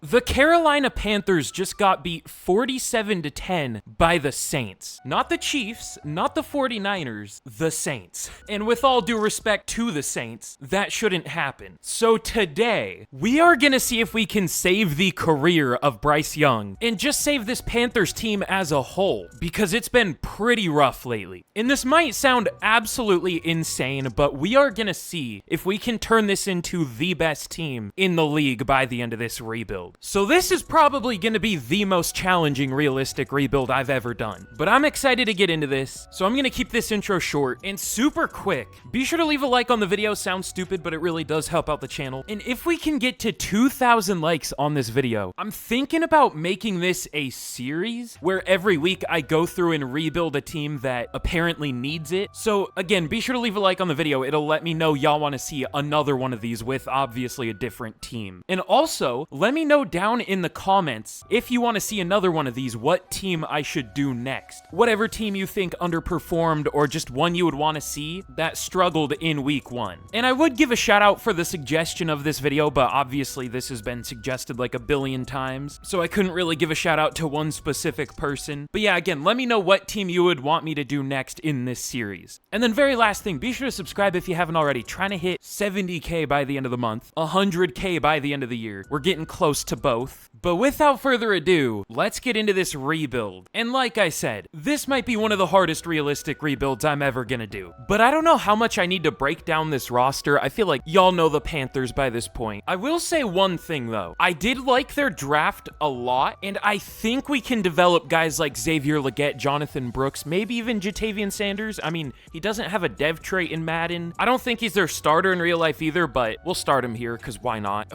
The Carolina Panthers just got beat 47-10 by the Saints. Not the Chiefs, not the 49ers, the Saints. And with all due respect to the Saints, that shouldn't happen. So today, we are gonna see if we can save the career of Bryce Young and just save this Panthers team as a whole, because it's been pretty rough lately. And this might sound absolutely insane, but we are gonna see if we can turn this into the best team in the league by the end of this rebuild. So this is probably gonna be the most challenging realistic rebuild I've ever done. But I'm excited to get into this, so I'm gonna keep this intro short and super quick. Be sure to leave a like on the video. Sounds stupid, but it really does help out the channel. And if we can get to 2,000 likes on this video, I'm thinking about making this a series where every week I go through and rebuild a team that apparently needs it. So again, be sure to leave a like on the video. It'll let me know y'all want to see another one of these with obviously a different team. And also, let me know down in the comments if you want to see another one of these, what team I should do next. Whatever team you think underperformed or just one you would want to see that struggled in week 1. And I would give a shout out for the suggestion of this video, but obviously this has been suggested like a billion times, so I couldn't really give a shout out to one specific person. But yeah, again, let me know what team you would want me to do next in this series. And then very last thing, be sure to subscribe if you haven't already. Trying to hit 70K by the end of the month, 100K by the end of the year. We're getting close to both. But without further ado, let's get into this rebuild. And like I said, this might be one of the hardest realistic rebuilds I'm ever gonna do. But I don't know how much I need to break down this roster. I feel like y'all know the Panthers by this point. I will say one thing though. I did like their draft a lot, and I think we can develop guys like Xavier Legette, Jonathan Brooks, maybe even Jatavian Sanders. I mean, he doesn't have a dev trait in Madden. I don't think he's their starter in real life either, but we'll start him here because why not?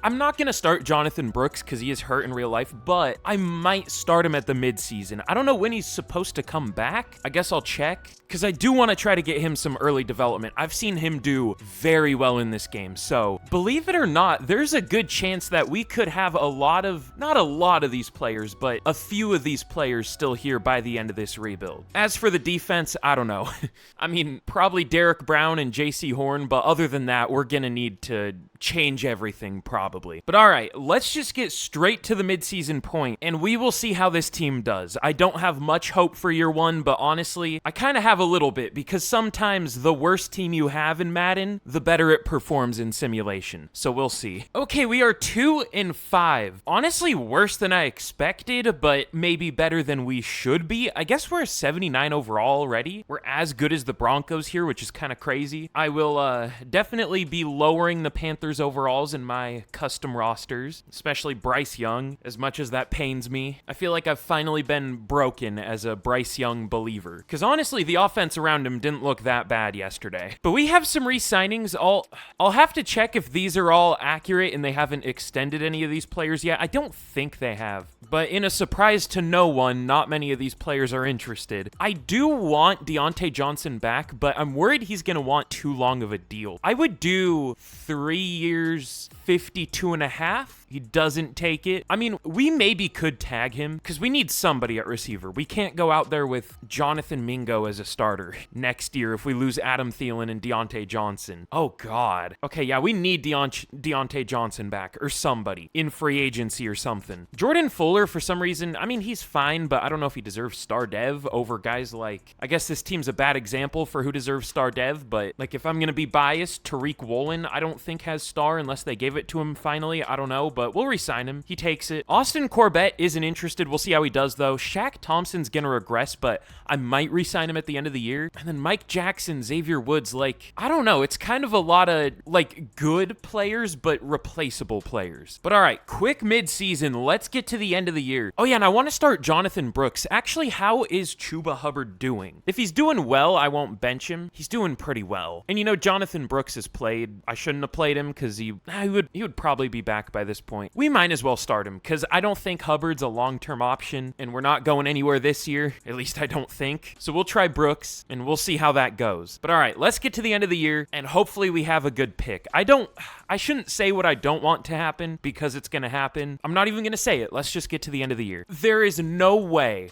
I'm not gonna start Jonathan Brooks because he is hurt in real life, but I might start him at the midseason. I don't know when he's supposed to come back. I guess I'll check, because I do want to try to get him some early development. I've seen him do very well in this game, so believe it or not, there's a good chance that we could have not a lot of these players, but a few of these players still here by the end of this rebuild. As for the defense, I don't know. I mean, probably Derek Brown and JC Horn, but other than that, we're gonna need to change everything probably. But all right, let's just get straight to the midseason point and we will see how this team does. I don't have much hope for year 1, but honestly, I kind of have a little bit, because sometimes the worse team you have in Madden, the better it performs in simulation. So we'll see. Okay, we are 2-5. Honestly, worse than I expected, but maybe better than we should be. I guess we're a 79 overall already. We're as good as the Broncos here, which is kind of crazy. I will definitely be lowering the Panthers overalls in my custom rosters, especially Bryce Young, as much as that pains me. I feel like I've finally been broken as a Bryce Young believer, because honestly, the offense around him didn't look that bad yesterday. But we have some re-signings. I'll have to check if these are all accurate and they haven't extended any of these players yet. I don't think they have. But in a surprise to no one, not many of these players are interested. I do want Deontay Johnson back, but I'm worried he's going to want too long of a deal. I would do 3 years, 52.5. He doesn't take it. I mean, we maybe could tag him because we need somebody at receiver. We can't go out there with Jonathan Mingo as a starter next year if we lose Adam Thielen and Deontay Johnson. Oh, God. Okay, yeah, we need Deontay Johnson back or somebody in free agency or something. Jordan Fuller, for some reason, I mean, he's fine, but I don't know if he deserves star dev over guys like, I guess this team's a bad example for who deserves star dev, but like if I'm going to be biased, Tariq Woolen, I don't think has star unless they gave it to him finally. I don't know, but we'll re-sign him. He takes it. Austin Corbett isn't interested. We'll see how he does, though. Shaq Thompson's going to regress, but I might re-sign him at the end of the year. And then Mike Jackson, Xavier Woods, like, I don't know. It's kind of a lot of, like, good players, but replaceable players. But all right, quick mid-season. Let's get to the end of the year. Oh, yeah, and I want to start Jonathan Brooks. Actually, how is Chuba Hubbard doing? If he's doing well, I won't bench him. He's doing pretty well. And, you know, Jonathan Brooks has played. I shouldn't have played him because he would probably be back by this point. We might as well start him because I don't think Hubbard's a long-term option, and we're not going anywhere this year. At least I don't think. So we'll try Brooks, and we'll see how that goes. But all right, let's get to the end of the year, and hopefully we have a good pick. I shouldn't say what I don't want to happen because it's going to happen. I'm not even going to say it. Let's just get to the end of the year. There is no way.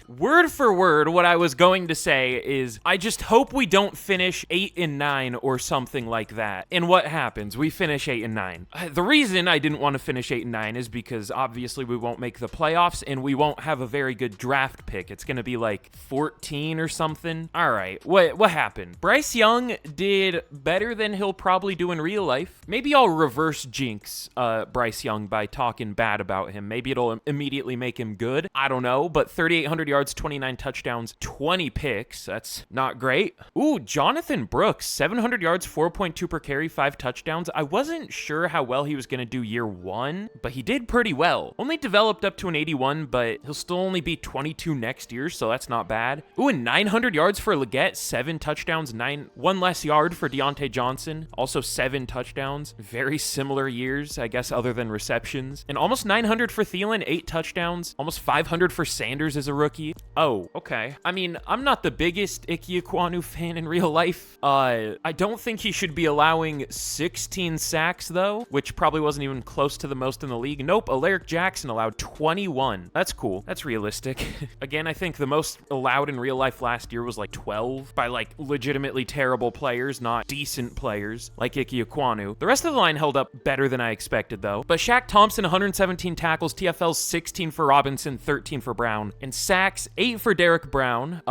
Word for word, what I was going to say is I just hope we don't finish 8-9 or something like that. And what happens? We we finish 8 and 9. The reason I didn't want to finish 8 and 9 is because obviously we won't make the playoffs and we won't have a very good draft pick. It's going to be like 14 or something. All right, what happened? Bryce Young did better than he'll probably do in real life. Maybe I'll reverse jinx Bryce Young by talking bad about him. Maybe it'll immediately make him good. I don't know, but 3,800 yards, 29 touchdowns, 20 picks. That's not great. Ooh, Jonathan Brooks, 700 yards, 4.2 per carry, 5 touchdowns. I wasn't sure how well he was going to do year 1, but he did pretty well. Only developed up to an 81, but he'll still only be 22 next year, so that's not bad. Ooh, and 900 yards for Leggett, 7 touchdowns, 1 less yard for Deontay Johnson, also 7 touchdowns. Very similar years, I guess, other than receptions. And almost 900 for Thielen, 8 touchdowns, almost 500 for Sanders as a rookie. Oh, okay. I mean, I'm not the biggest Ike Ekwonu fan in real life. I don't think he should be allowing 16 sacks, though, which probably wasn't even close to the most in the league. Nope, Alaric Jackson allowed 21. That's cool. That's realistic. Again, I think the most allowed in real life last year was like 12 by like legitimately terrible players, not decent players like Ike Ekwonu. The rest of the line held up better than I expected, though. But Shaq Thompson, 117 tackles, TFLs 16 for Robinson, 13 for Brown, and sacks 8 for Derek Brown.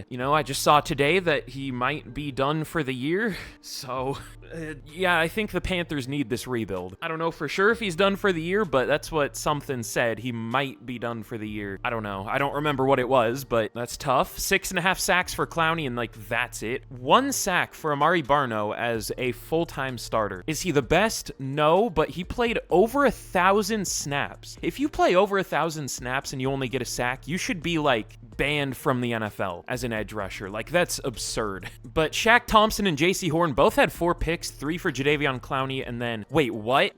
You know, I just saw today that he might be done for the year, so yeah, I think the Panthers need this rebuild. I don't know for sure if he's done for the year, but that's what something said. He might be done for the year. I don't know. I don't remember what it was, but that's tough. 6.5 sacks for Clowney, and like, that's it. 1 sack for Amari Barno as a full-time starter. Is he the best? No, but he played over 1,000 snaps. If you play over 1,000 snaps and you only get a sack, you should be like banned from the NFL as an edge rusher. Like, that's absurd. But Shaq Thompson and JC Horn both had 4 picks, 3 for Jadeveon Clowney, and then, wait, what?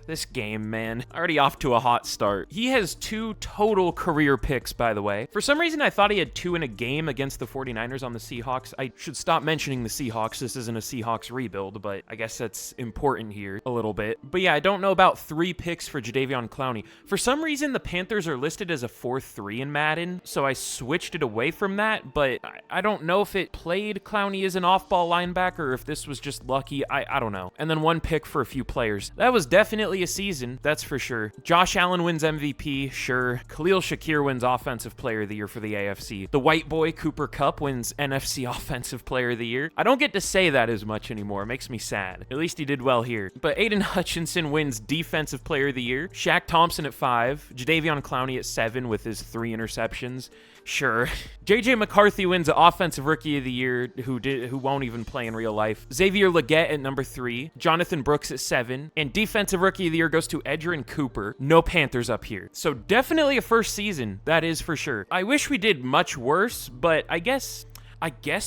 This game, man. Already off to a hot start. He has 2 total career picks, by the way. For some reason, I thought he had 2 in a game against the 49ers on the Seahawks. I should stop mentioning the Seahawks. This isn't a Seahawks rebuild, but I guess that's important here a little bit. But yeah, I don't know about 3 picks for Jadeveon Clowney. For some reason, the Panthers are listed as a 4-3 in Madden, so I switched it away from that, but I don't know if it played Clowney as an off-ball linebacker or if this was just lucky. I don't know. And then 1 pick for a few players. That was definitely a season, that's for sure. Josh Allen wins MVP, sure. Khalil Shakir wins Offensive Player of the Year for the AFC. The white boy, Cooper Kupp, wins NFC Offensive Player of the Year. I don't get to say that as much anymore. It makes me sad. At least he did well here. But Aiden Hutchinson wins Defensive Player of the Year. Shaq Thompson at 5. Jadeveon Clowney at 7 with his 3 interceptions. Sure. JJ McCarthy wins Offensive Rookie of the Year, who won't even play in real life. Xavier Leggett at number 3. Jonathan Brooks at 7. And Defensive Rookie of the Year goes to Edgerrin Cooper. No Panthers up here. So definitely a first season. That is for sure. I wish we did much worse, but I guess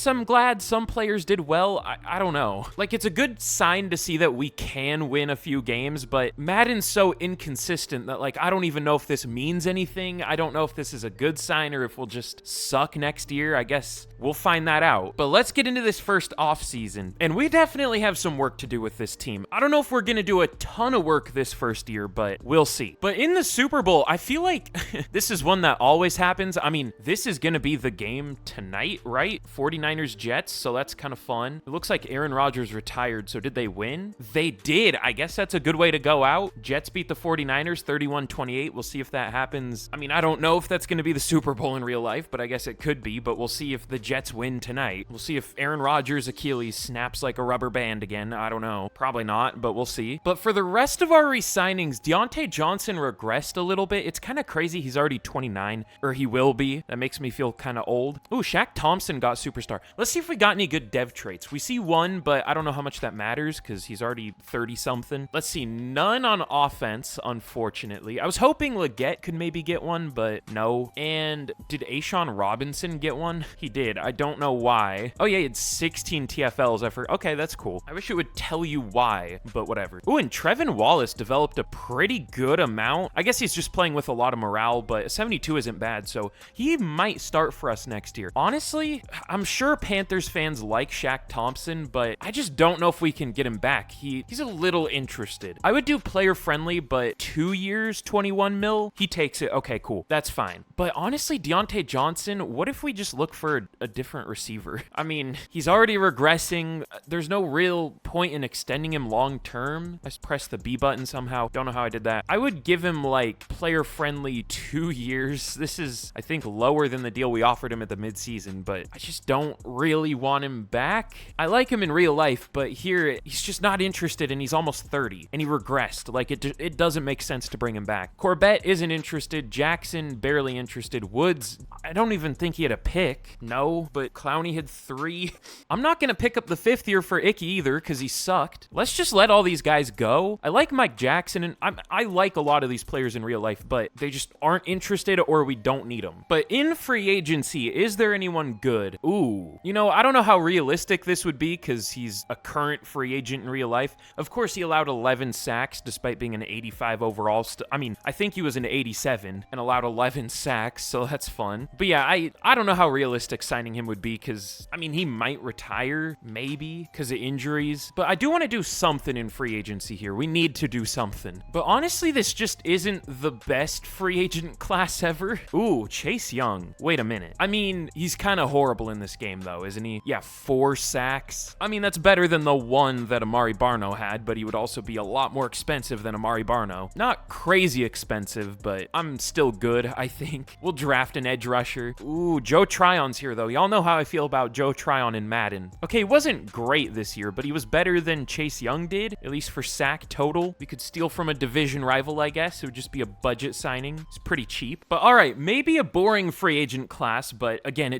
I'm glad some players did well. I don't know. Like, it's a good sign to see that we can win a few games, but Madden's so inconsistent that, like, I don't even know if this means anything. I don't know if this is a good sign or if we'll just suck next year. I guess we'll find that out. But let's get into this first offseason. And we definitely have some work to do with this team. I don't know if we're going to do a ton of work this first year, but we'll see. But in the Super Bowl, I feel like this is one that always happens. I mean, this is going to be the game tonight, right? 49ers Jets, so that's kind of fun. It looks like Aaron Rodgers retired, so did they win? They did. I guess that's a good way to go out. Jets beat the 49ers 31-28. We'll see if that happens. I mean, I don't know if that's going to be the Super Bowl in real life, but I guess it could be. But we'll see if the Jets win tonight. We'll see if Aaron Rodgers' Achilles snaps like a rubber band again. I don't know. Probably not, but we'll see. But for the rest of our re-signings, Deontay Johnson regressed a little bit. It's kind of crazy. He's already 29, or he will be. That makes me feel kind of old. Ooh, Shaq Thompson got superstar. Let's see if we got any good dev traits. We see 1, but I don't know how much that matters because he's already 30-something. Let's see. None on offense, unfortunately. I was hoping Leggett could maybe get 1, but no. And did Ashawn Robinson get 1? He did. I don't know why. Oh, yeah, he had 16 TFLs. Okay, that's cool. I wish it would tell you why, but whatever. Ooh, and Trevin Wallace developed a pretty good amount. I guess he's just playing with a lot of morale, but 72 isn't bad, so he might start for us next year. Honestly, I'm sure Panthers fans like Shaq Thompson, but I just don't know if we can get him back. He's a little interested. I would do player friendly, but 2 years, 21 mil, he takes it. Okay, cool. That's fine. But honestly, Deontay Johnson, what if we just look for a different receiver? I mean, he's already regressing. There's no real point in extending him long term. I just pressed the B button somehow. Don't know how I did that. I would give him like player friendly 2 years. This is, I think, lower than the deal we offered him at the midseason, but I just don't really want him back. I like him in real life, but here he's just not interested, and he's almost 30 and he regressed. Like it doesn't make sense to bring him back. Corbett isn't interested. Jackson barely interested. Woods, I don't even think he had a pick. No, but Clowney had 3. I'm not gonna pick up the 5th year for Icky either because he sucked. Let's just let all these guys go. I like Mike Jackson, and I like a lot of these players in real life, but they just aren't interested or we don't need them. But in free agency, is there anyone good? Ooh, you know, I don't know how realistic this would be because he's a current free agent in real life. Of course, he allowed 11 sacks despite being an 85 overall. I mean, I think he was an 87 and allowed 11 sacks, so that's fun. But yeah, I don't know how realistic signing him would be because, I mean, he might retire, maybe, because of injuries. But I do want to do something in free agency here. We need to do something. But honestly, this just isn't the best free agent class ever. Ooh, Chase Young. Wait a minute. I mean, he's kind of horrible in this game, though, isn't he? Yeah, 4 sacks. I mean, that's better than the 1 that Amari Barno had, but he would also be a lot more expensive than Amari Barno. Not crazy expensive, but I'm still good, I think. We'll draft an edge rusher. Ooh, Joe Tryon's here, though. Y'all know how I feel about Joe Tryon in Madden. Okay, he wasn't great this year, but he was better than Chase Young did, at least for sack total. We could steal from a division rival, I guess. It would just be a budget signing. It's pretty cheap. But all right, maybe a boring free agent class, but again,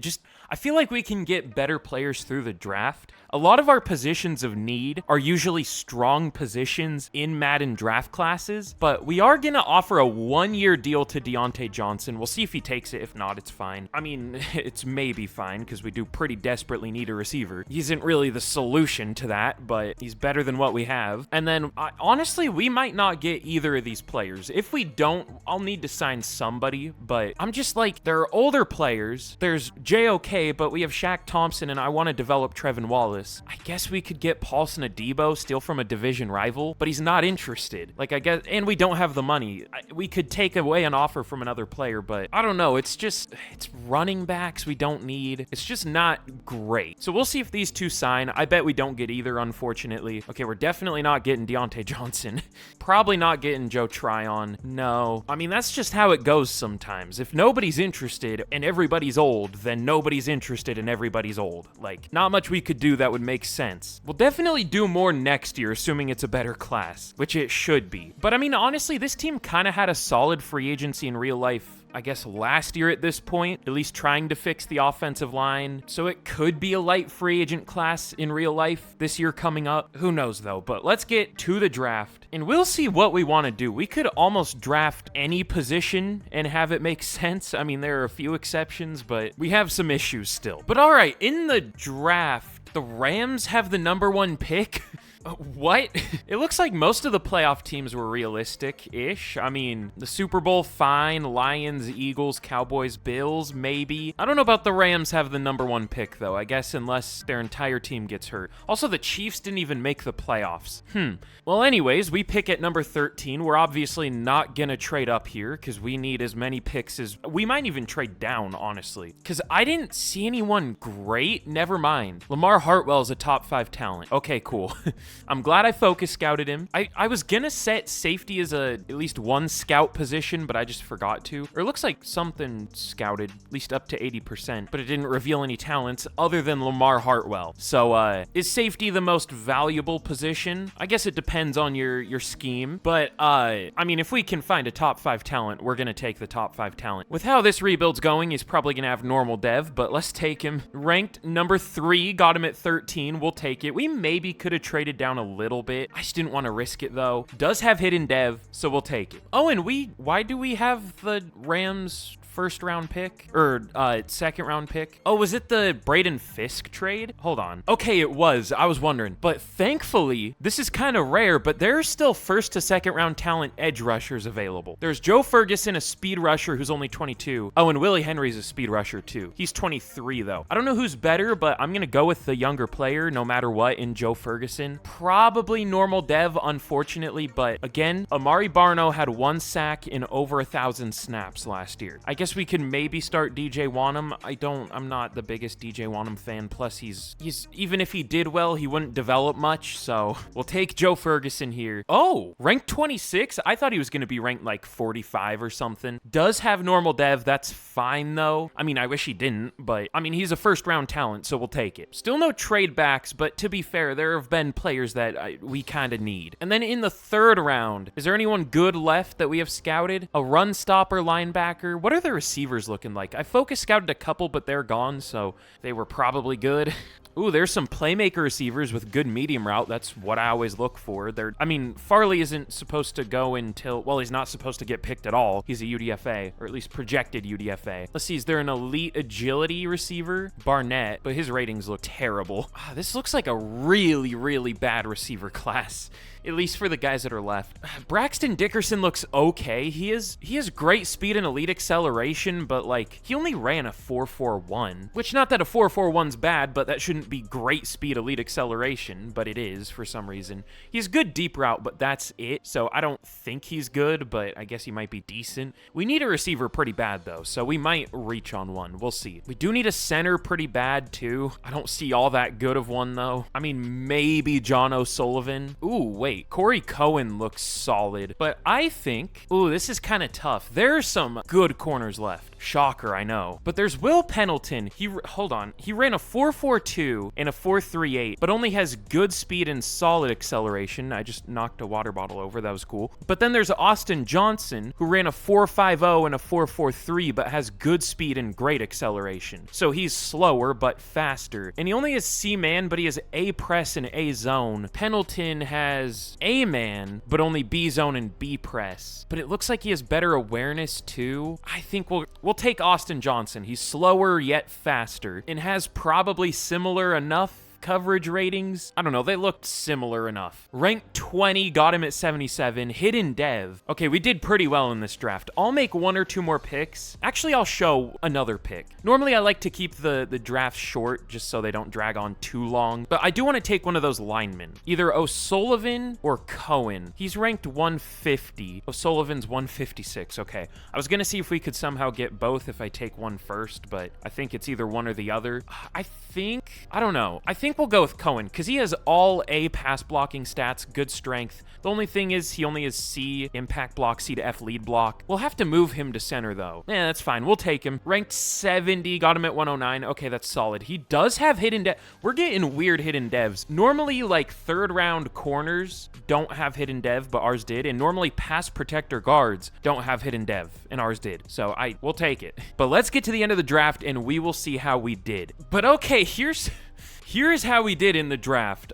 I feel like we can get better players through the draft. A lot of our positions of need are usually strong positions in Madden draft classes, but we are going to offer a 1-year deal to Deontay Johnson. We'll see if he takes it. If not, it's fine. I mean, it's maybe fine because we do pretty desperately need a receiver. He isn't really the solution to that, but he's better than what we have. And then, honestly, we might not get either of these players. If we don't, I'll need to sign somebody, but I'm just like, there are older players. There's JOK, but we have Shaq Thompson, and I want to develop Trevin Wallace. I guess we could get Paulson Adebo, steal from a division rival, but he's not interested. Like, I guess, and we don't have the money. We could take away an offer from another player, but I don't know. It's running backs we don't need. It's just not great. So we'll see if these two sign. I bet we don't get either, unfortunately. Okay, we're definitely not getting Deontay Johnson. Probably not getting Joe Tryon. No. I mean, that's just how it goes sometimes. If nobody's interested and everybody's old, then nobody's interested and everybody's old. Like, not much we could do that would make sense. We'll definitely do more next year, assuming it's a better class, which it should be. But I mean, honestly, this team kind of had a solid free agency in real life, I guess, last year at this point, at least trying to fix the offensive line. So it could be a light free agent class in real life this year coming up. Who knows, though? But let's get to the draft, and we'll see what we want to do. We could almost draft any position and have it make sense. I mean, there are a few exceptions, but we have some issues still. But all right, in the draft, the Rams have the #1 pick. What? It looks like most of the playoff teams were realistic-ish. I mean, the Super Bowl, fine. Lions, Eagles, Cowboys, Bills, maybe. I don't know about the Rams have the #1 pick, though. I guess unless their entire team gets hurt. Also, the Chiefs didn't even make the playoffs. Well, anyways, we pick at number 13. We're obviously not gonna trade up here because we need as many picks as... We might even trade down, honestly. Because I didn't see anyone great. Never mind. Lamar Hartwell is a top 5 talent. Okay, cool. I'm glad I focus scouted him. I was gonna set safety as at least 1 scout position, but I just forgot to. Or it looks like something scouted, at least up to 80%, but it didn't reveal any talents other than Lamar Hartwell. So, is safety the most valuable position? I guess it depends on your scheme, but, I mean, if we can find a top 5 talent, we're gonna take the top 5 talent. With how this rebuild's going, he's probably gonna have normal dev, but let's take him. Ranked number 3, got him at 13, we'll take it. We maybe could have traded down a little bit. I just didn't want to risk it, though. Does have hidden dev, so we'll take it. Oh, and why do we have the Rams first round pick or second round pick. Oh, was it the Braden Fisk trade? Hold on. Okay, it was. I was wondering. But thankfully, this is kind of rare, but there are still first to second round talent edge rushers available. There's Joe Ferguson, a speed rusher who's only 22. Oh, and Willie Henry's a speed rusher too. He's 23 though. I don't know who's better, but I'm going to go with the younger player no matter what in Joe Ferguson. Probably normal dev, unfortunately, but again, Amari Barno had 1 sack in over 1,000 snaps last year. I guess we can maybe start DJ Wanham. I'm not the biggest DJ Wanham fan. Plus, he's even if he did well, he wouldn't develop much. So we'll take Joe Ferguson here. Oh, ranked 26. I thought he was going to be ranked like 45 or something. Does have normal dev. That's fine though. I mean, I wish he didn't, but I mean, he's a first round talent, so we'll take it. Still no trade backs, but to be fair, there have been players that we kind of need. And then in the third round, is there anyone good left that we have scouted? A run stopper linebacker? What are the receivers looking like? I focus scouted a couple, but they're gone, so they were probably good. Ooh, there's some playmaker receivers with good medium route. That's what I always look for. I mean, Farley isn't supposed to go until, well, he's not supposed to get picked at all. He's a UDFA, or at least projected UDFA. Let's see, is there an elite agility receiver? Barnett, but his ratings look terrible. This looks like a really, really bad receiver class. At least for the guys that are left. Braxton Dickerson looks okay. He has great speed and elite acceleration, but like he only ran a 4.41, which not that a 4.41's bad, but that shouldn't be great speed elite acceleration, but it is for some reason. He's good deep route, but that's it. So I don't think he's good, but I guess he might be decent. We need a receiver pretty bad though, so we might reach on one. We'll see. We do need a center pretty bad too. I don't see all that good of one though. I mean, maybe John O'Sullivan. Ooh, wait. Corey Cohen looks solid, but I think, ooh, this is kind of tough. There's some good corners left. Shocker, I know. But there's Will Pendleton. Hold on. He ran a 4.42 and a 4.38, but only has good speed and solid acceleration. I just knocked a water bottle over. That was cool. But then there's Austin Johnson, who ran a 4.50 and a 4.43, but has good speed and great acceleration. So he's slower, but faster. And he only has C-man, but he has A-press and A-zone. Pendleton has A-man, but only B-zone and B-press. But it looks like he has better awareness, too. I think we'll take Austin Johnson. He's slower yet faster and has probably similar enough coverage ratings. I don't know. They looked similar enough. Ranked 20, got him at 77. Hidden dev. Okay, we did pretty well in this draft. I'll make 1 or 2 more picks. Actually, I'll show another pick. Normally, I like to keep the draft short just so they don't drag on too long. But I do want to take one of those linemen. Either O'Sullivan or Cohen. He's ranked 150. O'Sullivan's 156. Okay. I was going to see if we could somehow get both if I take one first, but I think it's either one or the other. I don't know. I think we'll go with Cohen because he has all A pass blocking stats, good strength. The only thing is he only has C impact block, C to F lead block. We'll have to move him to center though. Yeah, that's fine. We'll take him. Ranked 70, got him at 109. Okay, that's solid. He does have hidden dev. We're getting weird hidden devs. Normally, like third round corners don't have hidden dev, but ours did. And normally pass protector guards don't have hidden dev, and ours did. So we'll take it. But let's get to the end of the draft and we will see how we did. But okay, here's how we did in the draft.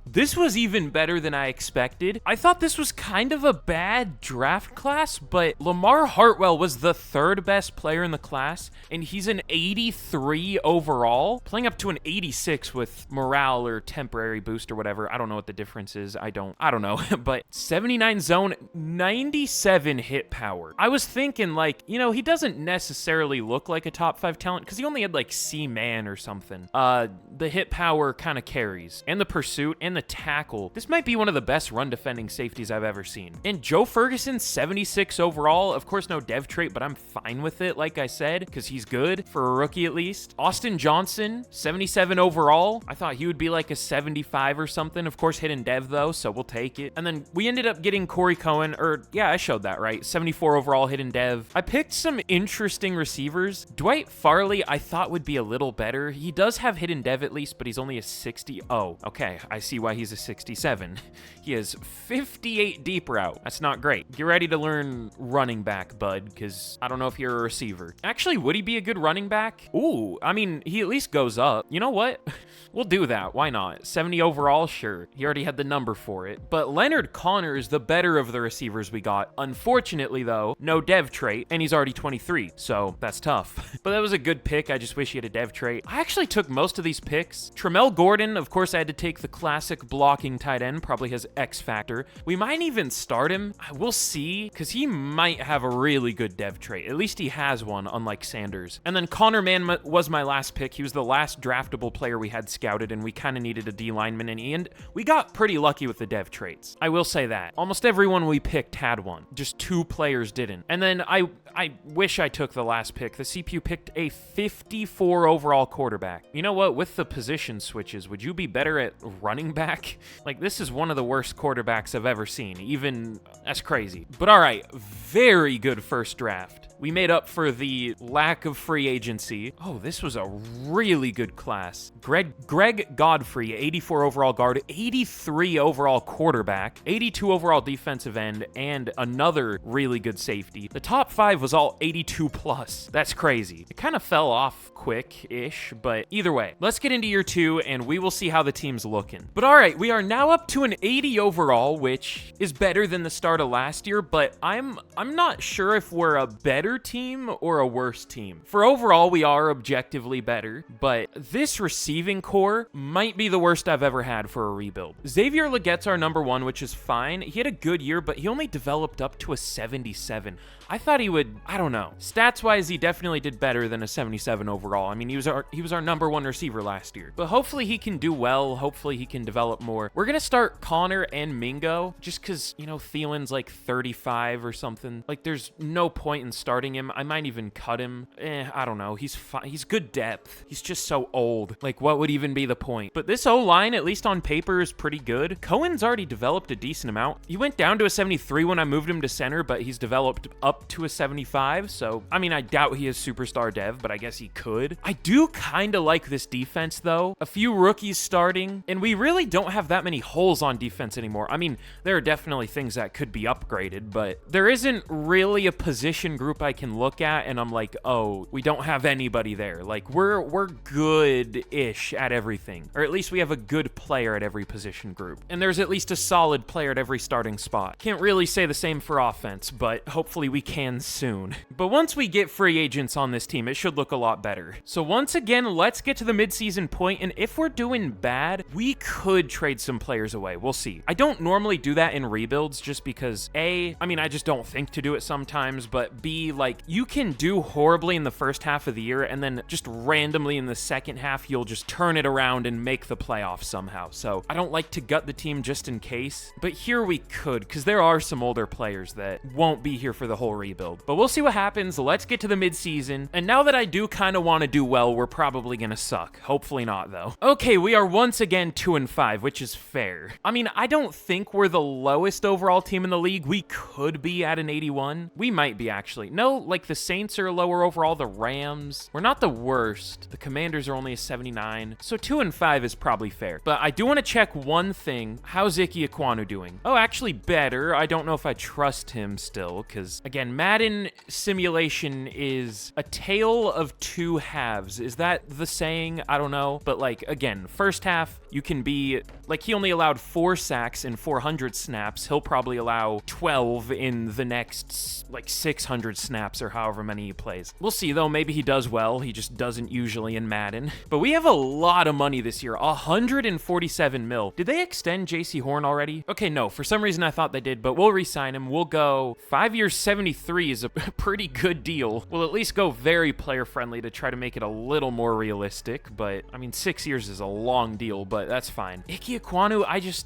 This was even better than I expected. I thought this was kind of a bad draft class, but Lamar Hartwell was the 3rd best player in the class, and he's an 83 overall, playing up to an 86 with morale or temporary boost or whatever. I don't know what the difference is. I don't know, but 79 zone, 97 hit power. I was thinking like, he doesn't necessarily look like a top 5 talent because he only had like C-man or something. The hit power kind of carries, and the pursuit and the tackle. This might be one of the best run defending safeties I've ever seen. And Joe Ferguson, 76 overall. Of course, no dev trait, but I'm fine with it, like I said, because he's good for a rookie at least. Austin Johnson, 77 overall. I thought he would be like a 75 or something. Of course, hidden dev though, so we'll take it. And then we ended up getting Corey Cohen, or yeah, I showed that, right? 74 overall, hidden dev. I picked some interesting receivers. Dwight Farley, I thought would be a little better. He does have hidden dev at least, but he's only a 60. Oh, okay. I see why he's a 67. He has 58 deep route. That's not great. Get ready to learn running back, bud, because I don't know if you're a receiver. Actually, would he be a good running back? Ooh, I mean, he at least goes up. You know what? We'll do that. Why not? 70 overall, sure. He already had the number for it. But Leonard Connor is the better of the receivers we got. Unfortunately, though, no dev trait, and he's already 23, so that's tough. But that was a good pick. I just wish he had a dev trait. I actually took most of these picks. Tramel Gordon, of course, I had to take the classic blocking tight end, probably his X factor. We might even start him. We'll see, because he might have a really good dev trait. At least he has one, unlike Sanders. And then Connor Mann was my last pick. He was the last draftable player we had scouted, and we kind of needed a D lineman, and we got pretty lucky with the dev traits. I will say that. Almost everyone we picked had one. Just 2 players didn't. And then I wish I took the last pick. The CPU picked a 54 overall quarterback. You know what? With the position switches, would you be better at running back? Like, this is one of the worst quarterbacks I've ever seen. Even, that's crazy. But all right, very good first draft. We made up for the lack of free agency. Oh, this was a really good class. Greg Godfrey, 84 overall guard, 83 overall quarterback, 82 overall defensive end, and another really good safety. The top 5 was all 82 plus. That's crazy. It kind of fell off quick-ish, but either way, let's get into year 2 and we will see how the team's looking. But all right, we are now up to an 80 overall, which is better than the start of last year, but I'm not sure if we're a better team or a worse team. For overall, we are objectively better, but this receiving core might be the worst I've ever had for a rebuild. Xavier Legette's our number 1, which is fine. He had a good year, but he only developed up to a 77. I thought he would, I don't know. Stats-wise, he definitely did better than a 77 overall. I mean, he was our number 1 receiver last year. But hopefully he can do well. Hopefully he can develop more. We're going to start Connor and Mingo just because, you know, Thielen's like 35 or something. Like, there's no point in starting him. I might even cut him. I don't know. He's fine. He's good depth. He's just so old. Like, what would even be the point? But this O-line, at least on paper, is pretty good. Cohen's already developed a decent amount. He went down to a 73 when I moved him to center, but he's developed up to a 75. So, I mean, I doubt he is superstar dev, but I guess he could. I do kind of like this defense, though. A few rookies starting, and we really don't have that many holes on defense anymore. I mean, there are definitely things that could be upgraded, but there isn't really a position group I can look at and I'm like, oh, we don't have anybody there. Like, we're good-ish at everything, or at least we have a good player at every position group, and there's at least a solid player at every starting spot. Can't really say the same for offense, but hopefully we can soon. But once we get free agents on this team, it should look a lot better. So once again, let's get to the midseason point, and if we're doing bad, we could trade some players away. We'll see. I don't normally do that in rebuilds just because A, I mean, I just don't think to do it sometimes, but B, like, you can do horribly in the first half of the year, and then just randomly in the second half, you'll just turn it around and make the playoffs somehow. So I don't like to gut the team just in case, but here we could, because there are some older players that won't be here for the whole rebuild. But we'll see what happens. Let's get to the midseason. And now that I do kind of want to do well, we're probably going to suck. Hopefully not, though. Okay, we are once again 2-5, which is fair. I mean, I don't think we're the lowest overall team in the league. We could be at an 81. We might be, actually. No, like the Saints are lower overall. The Rams. We're not the worst. The Commanders are only a 79. So 2-5 is probably fair. But I do want to check one thing. How's Ike Ekwonu doing? Oh, actually better. I don't know if I trust him still, because, again, Madden simulation is a tale of two halves. Is that the saying? I don't know. But, like, again, first half, you can be, like, he only allowed 4 sacks in 400 snaps. He'll probably allow 12 in the next, like, 600 snaps or however many he plays. We'll see, though. Maybe he does well. He just doesn't usually in Madden. But we have a lot of money this year. 147 mil. Did they extend JC Horn already? Okay, no. For some reason, I thought they did, but we'll re-sign him. We'll go 5 years, 73 is a pretty good deal. We'll at least go very player-friendly to try to make it a little more realistic, but, I mean, 6 years is a long deal, but that's fine. Ike Ekwonu,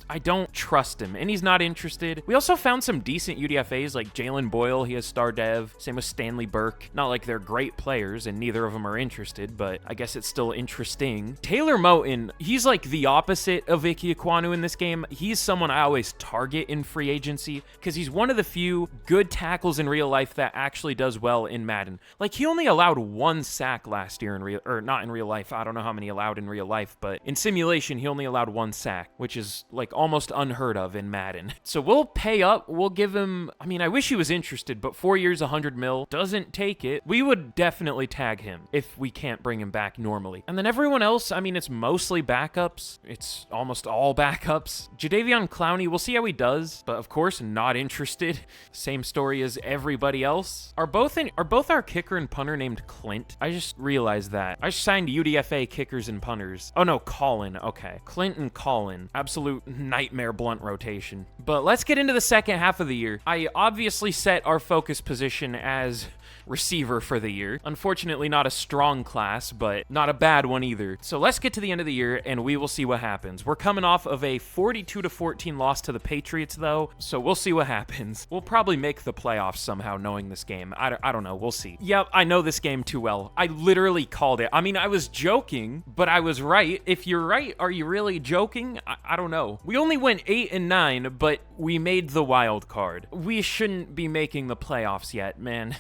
I don't trust him, and he's not interested. We also found some decent UDFAs like Jalen Boyle, he has star dev. Same with Stanley Burke. Not like they're great players, and neither of them are interested, but I guess it's still interesting. Taylor Moton, he's like the opposite of Ike Ekwonu in this game. He's someone I always target in free agency because he's one of the few good tackles in real life that actually does well in Madden. Like, he only allowed 1 sack last year not in real life. I don't know how many allowed in real life, but in simulation, he only allowed 1 sack, which is like almost unheard of in Madden. So we'll pay up. We'll give him, I mean, I wish he was interested, but 4 years, 100 mil, doesn't take it. We would definitely tag him if we can't bring him back normally. And then everyone else, I mean, it's mostly backups. It's almost all backups. Jadeveon Clowney, we'll see how he does, but of course, not interested. Same story as everybody else. Are both our kicker and punter named Clint? I just realized that. I signed UDFA kickers and punters. Oh no, Colin. Okay. Clint and Colin. Absolute nightmare blunt rotation. But let's get into the second half of the year. I obviously set our focus position as receiver for the year. Unfortunately, not a strong class, but not a bad one either. So let's get to the end of the year and we will see what happens. We're coming off of a 42-14 loss to the Patriots though, so we'll see what happens. We'll probably make the playoffs somehow knowing this game. I don't know. We'll see. Yep, I know this game too well. I literally called it. I mean, I was joking, but I was right. If you're right, are you really joking? I don't know. We only went 8-9, but we made the wild card. We shouldn't be making the playoffs yet, man.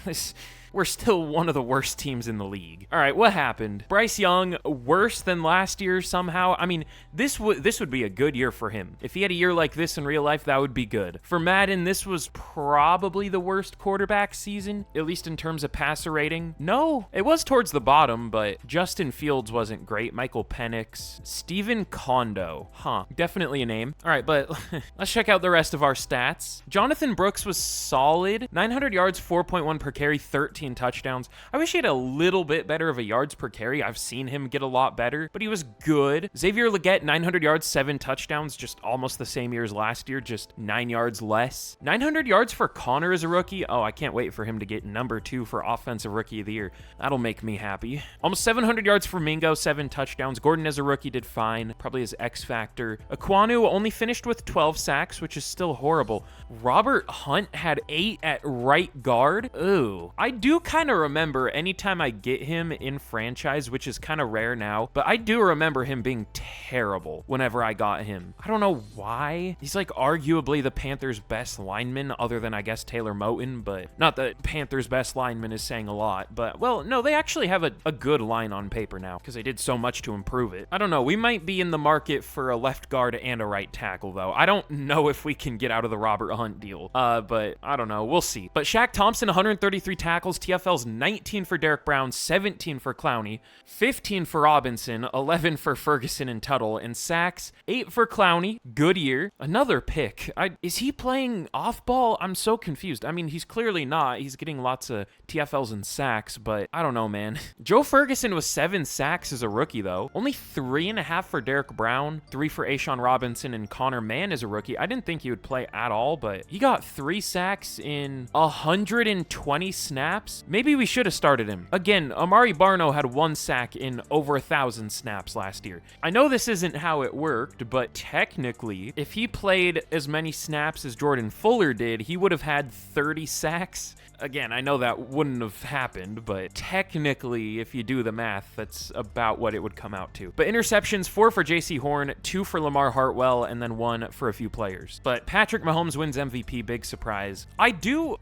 We're still one of the worst teams in the league. All right, what happened? Bryce Young, worse than last year somehow. I mean, this would be a good year for him. If he had a year like this in real life, that would be good. For Madden, this was probably the worst quarterback season, at least in terms of passer rating. No, it was towards the bottom, but Justin Fields wasn't great. Michael Penix, Stephen Kondo. Definitely a name. All right, but let's check out the rest of our stats. Jonathan Brooks was solid. 900 yards, 4.1 per carry, 13 touchdowns. I wish he had a little bit better of a yards per carry. I've seen him get a lot better, but he was good. Xavier Legette, 900 yards, 7 touchdowns, just almost the same year as last year, just 9 yards less. 900 yards for Connor as a rookie. Oh, I can't wait for him to get number 2 for Offensive Rookie of the Year. That'll make me happy. Almost 700 yards for Mingo, 7 touchdowns. Gordon as a rookie did fine, probably his X factor. Ekwonu only finished with 12 sacks, which is still horrible. Robert Hunt had 8 at right guard. Ooh. I do kind of remember anytime I get him in franchise, which is kind of rare now, but I do remember him being terrible whenever I got him. I don't know why. He's like arguably the Panthers' best lineman, other than I guess Taylor Moton, but not that Panthers' best lineman is saying a lot, but well, no, they actually have a good line on paper now because they did so much to improve it. I don't know. We might be in the market for a left guard and a right tackle though. I don't know if we can get out of the Robert Hunt deal, but I don't know. We'll see. But Shaq Thompson, 133 tackles, TFL's 19 for Derek Brown, 17 for Clowney, 15 for Robinson, 11 for Ferguson and Tuttle, and sacks, 8 for Clowney. Good year. Another pick. Is he playing off ball? I'm so confused. I mean, he's clearly not. He's getting lots of TFLs and sacks, but I don't know, man. Joe Ferguson was 7 sacks as a rookie, though. Only 3.5 for Derek Brown, 3 for Ashawn Robinson and Connor Mann as a rookie. I didn't think he would play at all, but he got 3 sacks in 120 snaps. Maybe we should have started him. Again, Amari Barno had 1 sack in over 1,000 snaps last year. I know this isn't how it worked, but technically, if he played as many snaps as Jordan Fuller did, he would have had 30 sacks. Again, I know that wouldn't have happened, but technically, if you do the math, that's about what it would come out to. But interceptions, 4 for JC Horn, 2 for Lamar Hartwell, and then 1 for a few players. But Patrick Mahomes wins MVP, big surprise. I do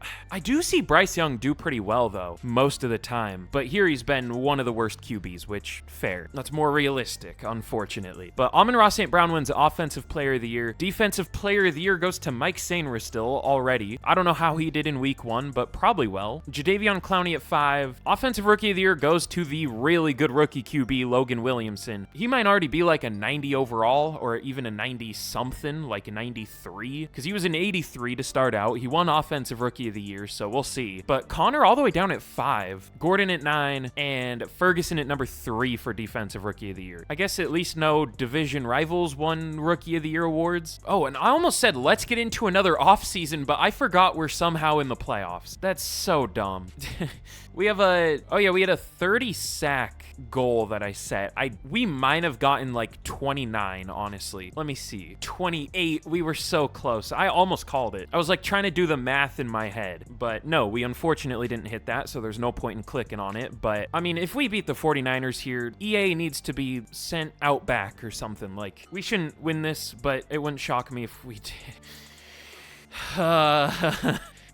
see Bryce Young do pretty well, though, most of the time. But here he's been one of the worst QBs, which, fair. That's more realistic, unfortunately. But Amon-Ra St. Brown wins Offensive Player of the Year. Defensive Player of the Year goes to Mike Sainristil already. I don't know how he did in week 1, but probably well. Jadeveon Clowney at 5. Offensive Rookie of the Year goes to the really good rookie QB, Logan Williamson. He might already be like a 90 overall, or even a 90-something, like a 93, because he was an 83 to start out. He won Offensive Rookie of the Year, so we'll see. But Connor, all the the way down at 5, Gordon at 9, and Ferguson at number 3 for Defensive Rookie of the Year. I guess at least no division rivals won Rookie of the Year awards. Oh, and I almost said let's get into another offseason, but I forgot we're somehow in the playoffs. That's so dumb. We have we had a 30 sack goal that I set. We might have gotten like 29, honestly. Let me see. 28. We were so close. I almost called it. I was like trying to do the math in my head, but no, we unfortunately didn't hit that, so there's no point in clicking on it. But I mean, if we beat the 49ers here, EA needs to be sent out back or something. Like, we shouldn't win this, but it wouldn't shock me if we did.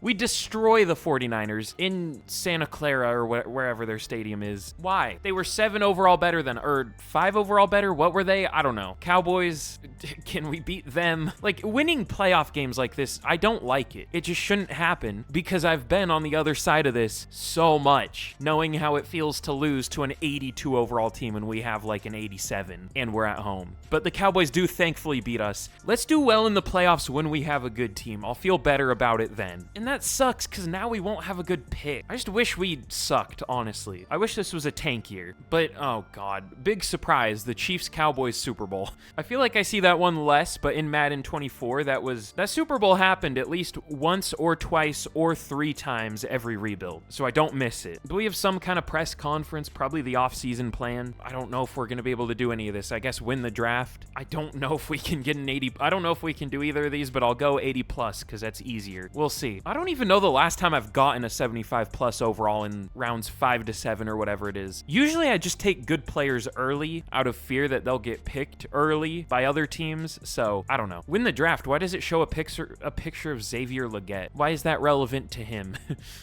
We destroy the 49ers in Santa Clara or wherever their stadium is. Why? They were 7 overall better than, or 5 overall better? What were they? I don't know. Cowboys, can we beat them? Like, winning playoff games like this, I don't like it. It just shouldn't happen because I've been on the other side of this so much, knowing how it feels to lose to an 82 overall team and we have like an 87 and we're at home. But the Cowboys do thankfully beat us. Let's do well in the playoffs when we have a good team. I'll feel better about it then. And that sucks because now we won't have a good pick. I just wish we sucked, honestly. I wish this was a tank year. But, oh god, big surprise, the Chiefs-Cowboys Super Bowl. I feel like I see that one less, but in Madden 24, that Super Bowl happened at least once or twice or 3 times every rebuild, so I don't miss it. Do we have some kind of press conference, probably the off-season plan? I don't know if we're going to be able to do any of this. I guess win the draft. I don't know if we can get an 80. I don't know if we can do either of these, but I'll go 80 plus because that's easier. We'll see. I don't even know the last time I've gotten a 75 plus overall in rounds 5 to 7 or whatever it is. Usually I just take good players early out of fear that they'll get picked early by other teams, so I don't know. Win the draft. Why does it show a picture of Xavier Legette? Why is that relevant to him?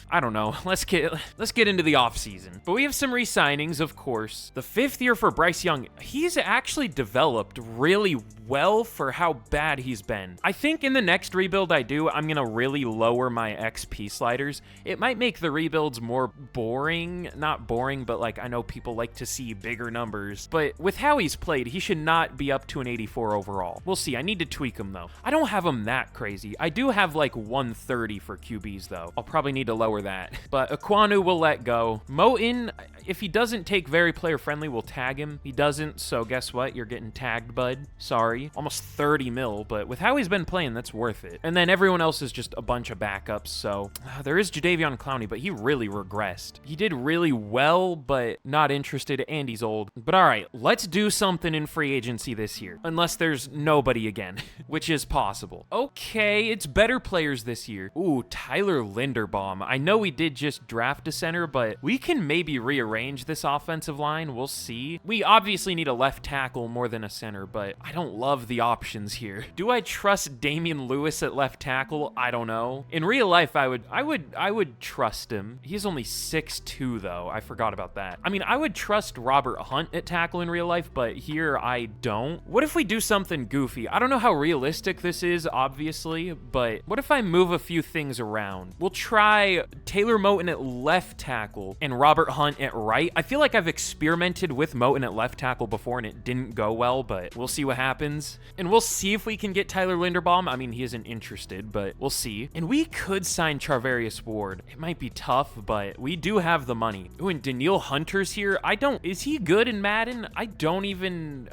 I don't know. Let's get into the offseason. But we have some re-signings, of course. The 5th year for Bryce Young. He's actually developed really well for how bad he's been. I think in the next rebuild I do, I'm gonna really lower my XP sliders. It might make the rebuilds more boring. Not boring, but like, I know people like to see bigger numbers. But with how he's played, he should not be up to an 84 overall. We'll see. I need to tweak him though. I don't have him that crazy. I do have like 130 for QBs though. I'll probably need to lower that. But Aquanu will let go. Moten, if he doesn't take very player friendly, we'll tag him. He doesn't, so guess what? You're getting tagged, bud. Sorry. Almost 30 mil, but with how he's been playing, that's worth it. And then everyone else is just a bunch of backups, so there is Jadeveon Clowney, but he really regressed. He did really well, but not interested, and he's old. But all right, let's do something in free agency this year, unless there's nobody again, which is possible. Okay, it's better players this year. Ooh, Tyler Linderbaum. I know we did just draft a center, but we can maybe rearrange this offensive line. We'll see. We obviously need a left tackle more than a center, but I don't love the options here. Do I trust Damian Lewis at left tackle? I don't know. In real life, I would trust him. He's only 6'2", though. I forgot about that. I mean, I would trust Robert Hunt at tackle in real life, but here I don't. What if we do something goofy? I don't know how realistic this is, obviously, but what if I move a few things around? We'll try Taylor Moton at left tackle and Robert Hunt at right. I feel like I've experimented with Moton at left tackle before and it didn't go well, but we'll see what happens. And we'll see if we can get Tyler Linderbaum. I mean, he isn't interested, but we'll see. And we could sign Charvarius Ward. It might be tough, but we do have the money. Ooh, and Danielle Hunter's here. Is he good in Madden? I don't even,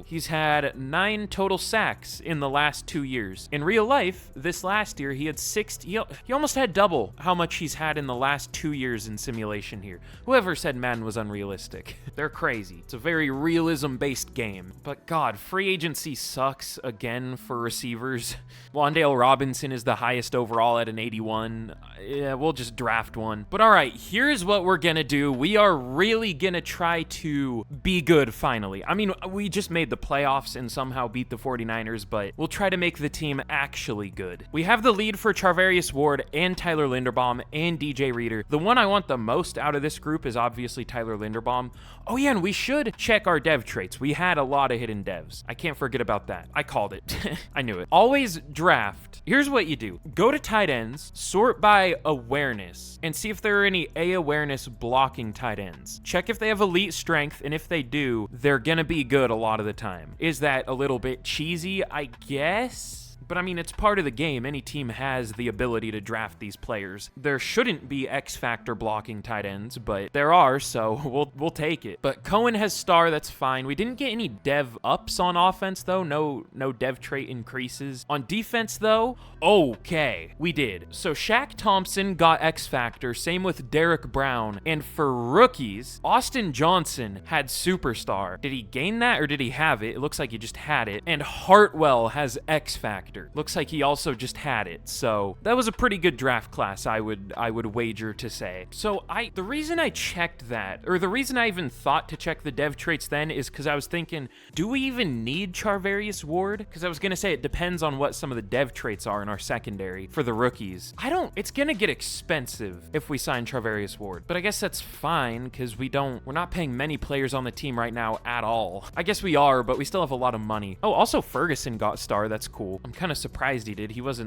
he's had 9 total sacks in the last 2 years. In real life, this last year, he had 6, he almost had double how much he's had in the last 2 years in simulation here. Whoever said Madden was unrealistic. They're crazy. It's a very realism-based game. But God, free agency sucks again for receivers. Wan'Dale Robinson is the highest overall at an 81. Yeah, we'll just draft one. But all right, here's what we're gonna do. We are really gonna try to be good finally. I mean, we just made the playoffs and somehow beat the 49ers, but we'll try to make the team actually good. We have the lead for Charvarius Ward and Tyler Linderbaum and DJ Reader. The one I want the most out of this group is obviously Tyler Linderbaum. Oh yeah, and we should check our dev traits. We had a lot of hidden devs. I can't forget about that. I called it. I knew it. Always draft. Here's what you do. Go to tight ends, sort by awareness, and see if there are any A awareness blocking tight ends. Check if they have elite strength, and if they do, they're gonna be good a lot of the time. Is that a little bit cheesy? I guess. But I mean, it's part of the game. Any team has the ability to draft these players. There shouldn't be X factor blocking tight ends, but there are, so we'll take it. But Cohen has star, that's fine. We didn't get any dev ups on offense though. No dev trait increases. On defense though, okay, we did. So Shaq Thompson got X factor, same with Derek Brown. And for rookies, Austin Johnson had superstar. Did he gain that or did he have it? It looks like he just had it. And Hartwell has X factor. Looks like he also just had it. So that was a pretty good draft class, I would wager to say. So the reason I checked that, or the reason I even thought to check the dev traits then, is because I was thinking, do we even need Charvarius Ward? Because I was gonna say it depends on what some of the dev traits are in our secondary for the rookies. It's gonna get expensive if we sign Charvarius Ward, but I guess that's fine because we're not paying many players on the team right now at all. I guess we are, but we still have a lot of money. Oh, also Ferguson got star. That's cool. I'm kind of surprised he did. He was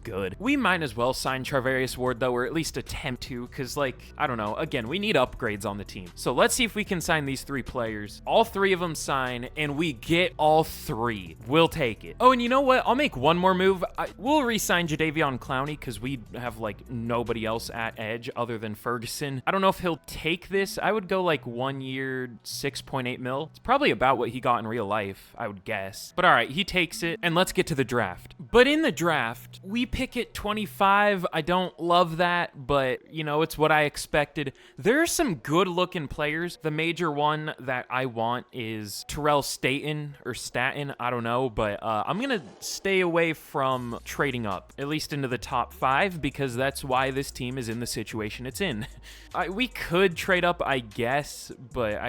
good. We might as well sign Charvarius Ward though, or at least attempt to, because I don't know. Again, we need upgrades on the team. So let's see if we can sign these 3 players. All 3 of them sign, and we get all 3. We'll take it. Oh, and you know what? I'll make one more move. We'll re-sign Jadeveon Clowney because we have nobody else at edge other than Ferguson. I don't know if he'll take this. I would go 1 year, 6.8 mil. It's probably about what he got in real life, I would guess. But all right, he takes it, and let's get to the draft. But in the draft, we pick at 25. I don't love that, but it's what I expected. There are some good looking players. The major one that I want is Terrell Staten, I don't know, but I'm gonna stay away from trading up, at least into the top 5, because that's why this team is in the situation it's in. We could trade up, I guess, but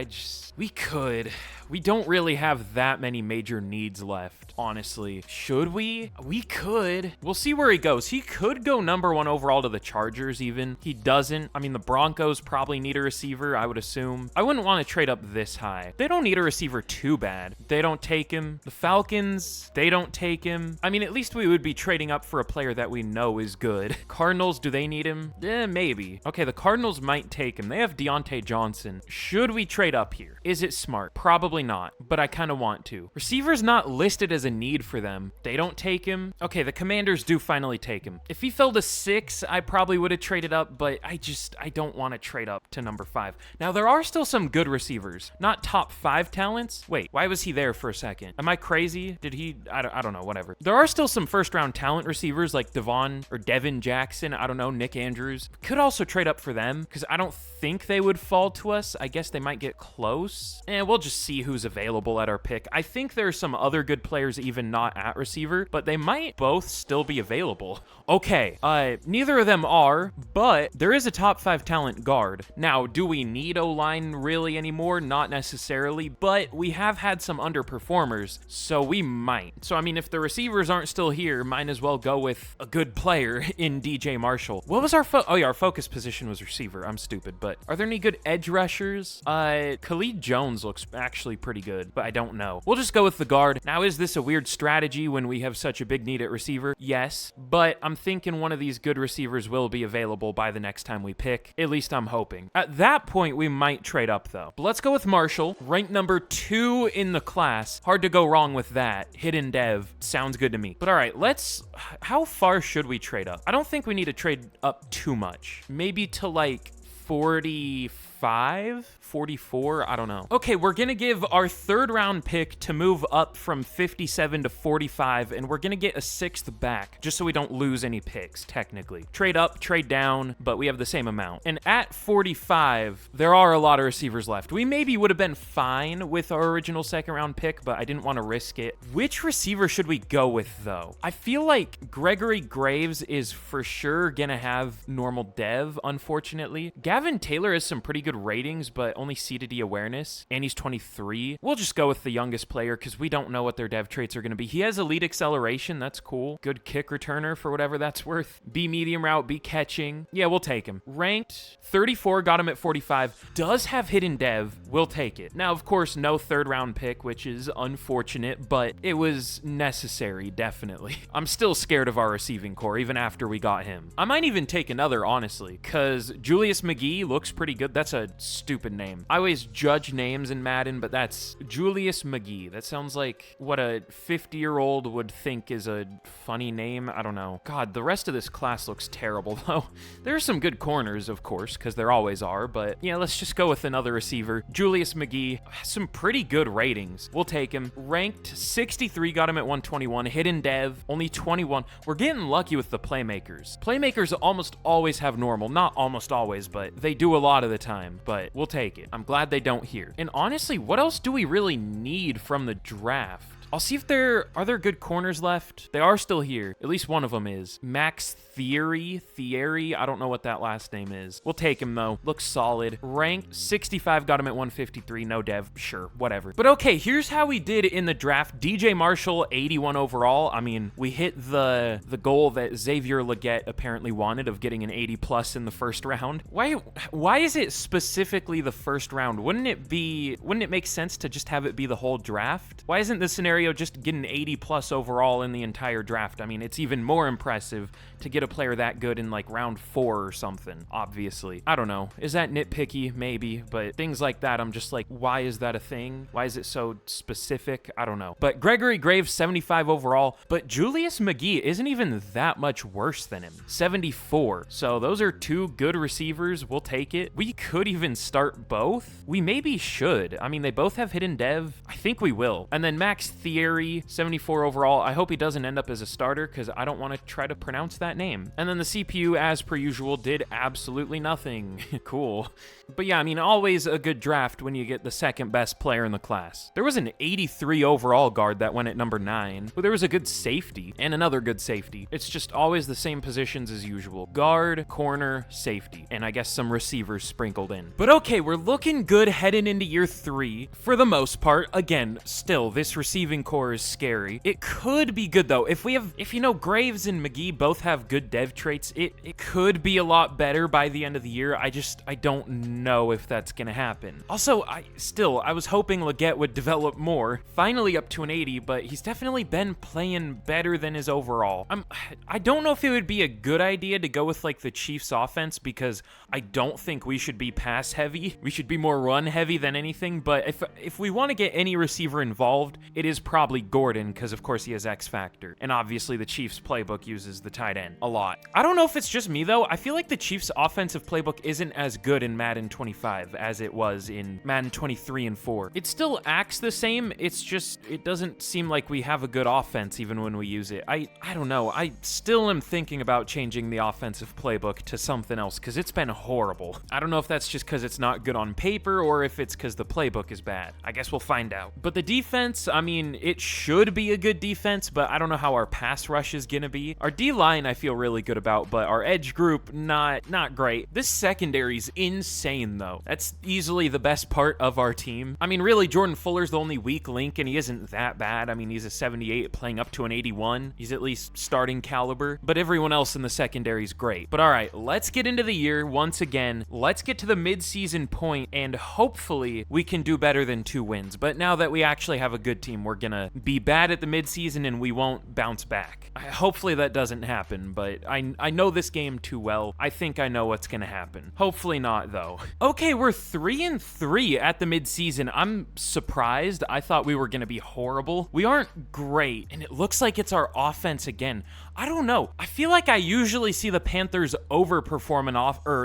we could. We don't really have that many major needs left, honestly. Should we? We could. We'll see where he goes. He could go number 1 overall to the Chargers even. He doesn't. I mean, the Broncos probably need a receiver, I would assume. I wouldn't want to trade up this high. They don't need a receiver too bad. They don't take him. The Falcons, they don't take him. I mean, at least we would be trading up for a player that we know is good. Cardinals, do they need him? Maybe. Okay, the Cardinals might take him. They have Deontay Johnson. Should we trade up here? Is it smart? Probably not, but I kind of want to. Receiver's not listed as a need for them. They don't take him. Okay, the Commanders do finally take him. If he fell to 6, I probably would have traded up, but I don't want to trade up to number 5. Now, there are still some good receivers, not top 5 talents. Wait, why was he there for a second? Am I crazy? Did he? I don't know, whatever. There are still some first-round talent receivers like Devin Jackson, I don't know, Nick Andrews. Could also trade up for them because I don't think they would fall to us. I guess they might get close. And we'll just see who's available at our pick. I think there are some other good players even not at receiver, but they might both still be available. Okay, neither of them are, but there is a top 5 talent guard. Now, do we need O-line really anymore? Not necessarily, but we have had some underperformers, so we might. So, I mean, if the receivers aren't still here, might as well go with a good player in DJ Marshall. What was our our focus position was receiver. I'm stupid, but are there any good edge rushers? Khalid Jones looks actually pretty good, but I don't know. We'll just go with the guard. Now, is this a weird strategy when we have such a big need at receiver? Yes, but I'm thinking one of these good receivers will be available by the next time we pick. At least I'm hoping. At that point, we might trade up though. But let's go with Marshall, ranked number 2 in the class. Hard to go wrong with that. Hidden dev. Sounds good to me. But all right, how far should we trade up? I don't think we need to trade up too much. Maybe to 45, 44, I don't know. Okay, we're gonna give our 3rd round pick to move up from 57 to 45, and we're gonna get a 6th back, just so we don't lose any picks, technically. Trade up, trade down, but we have the same amount. And at 45, there are a lot of receivers left. We maybe would have been fine with our original 2nd round pick, but I didn't want to risk it. Which receiver should we go with, though? I feel like Gregory Graves is for sure gonna have normal dev, unfortunately. Gavin Taylor has some pretty good ratings, but only CDD awareness, and he's 23. We'll just go with the youngest player because we don't know what their dev traits are going to be. He has elite acceleration. That's cool. Good kick returner for whatever that's worth. B medium route, B catching. Yeah, we'll take him. Ranked 34, got him at 45. Does have hidden dev. We'll take it. Now, of course, no 3rd round pick, which is unfortunate, but it was necessary, definitely. I'm still scared of our receiving core, even after we got him. I might even take another, honestly, because Julius McGee looks pretty good. That's a a stupid name. I always judge names in Madden, but that's Julius McGee. That sounds like what a 50-year-old would think is a funny name. I don't know. God, the rest of this class looks terrible, though. There are some good corners, of course, because there always are, but yeah, let's just go with another receiver. Julius McGee, some pretty good ratings. We'll take him. Ranked 63, got him at 121. Hidden dev, only 21. We're getting lucky with the playmakers. Playmakers almost always have normal. Not almost always, but they do a lot of the time, but we'll take it. I'm glad they don't here. And honestly, what else do we really need from the draft? I'll see if are there good corners left? They are still here. At least one of them is. Max Thierry, I don't know what that last name is. We'll take him though. Looks solid. Ranked 65, got him at 153. No dev, sure, whatever. But okay, here's how we did in the draft. DJ Marshall, 81 overall. I mean, we hit the goal that Xavier Leggett apparently wanted of getting an 80 plus in the first round. Why is it specifically the first round? Wouldn't it make sense to just have it be the whole draft? Why isn't the scenario just get an 80 plus overall in the entire draft? I mean, it's even more impressive to get a player that good in like round 4 or something, obviously. I don't know. Is that nitpicky? Maybe, but things like that, I'm just like, why is that a thing? Why is it so specific? I don't know. But Gregory Graves, 75 overall, but Julius McGee isn't even that much worse than him, 74. So those are two good receivers. We'll take it. We could even start both. We maybe should. I mean, they both have hidden dev. I think we will. And then Max Thierry, 74 overall. I hope he doesn't end up as a starter because I don't want to try to pronounce that name. And then the CPU, as per usual, did absolutely nothing. Cool. But yeah, I mean, always a good draft when you get the second best player in the class. There was an 83 overall guard that went at number 9. Well, there was a good safety and another good safety. It's just always the same positions as usual. Guard, corner, safety, and I guess some receivers sprinkled in. But okay, we're looking good heading into year 3 for the most part. Again, still, this receiving core is scary. It could be good though. If you know, Graves and McGee both have good dev traits, it could be a lot better by the end of the year. I don't know if that's gonna happen. Also, I was hoping Leggett would develop more. Finally up to an 80, but he's definitely been playing better than his overall. I don't know if it would be a good idea to go with like the Chiefs offense because I don't think we should be pass heavy. We should be more run heavy than anything, but if we want to get any receiver involved, it is probably Gordon because of course he has X Factor. And obviously the Chiefs playbook uses the tight end a lot. I don't know if it's just me though. I feel like the Chiefs offensive playbook isn't as good in Madden 25 as it was in Madden 23 and 4. It still acts the same. It's just, it doesn't seem like we have a good offense even when we use it. I don't know. I still am thinking about changing the offensive playbook to something else because it's been horrible. I don't know if that's just because it's not good on paper or if it's because the playbook is bad. I guess we'll find out. But the defense, I mean, it should be a good defense, but I don't know how our pass rush is gonna be. Our D-line I feel really good about, but our edge group, not great. This secondary's insane though. That's easily the best part of our team. I mean, really, Jordan Fuller's the only weak link and he isn't that bad. I mean, he's a 78 playing up to an 81. He's at least starting caliber, but everyone else in the secondary is great. But all right, let's get into the year once again. Let's get to the mid-season point and hopefully we can do better than 2 wins. But now that we actually have a good team, we're gonna be bad at the mid-season and we won't bounce back. Hopefully that doesn't happen, but I know this game too well. I think I know what's gonna happen. Hopefully not though. Okay, we're 3-3 at the mid-season. I'm surprised. I thought we were gonna be horrible. We aren't great, and it looks like it's our offense again. I don't know. I feel like I usually see the Panthers overperform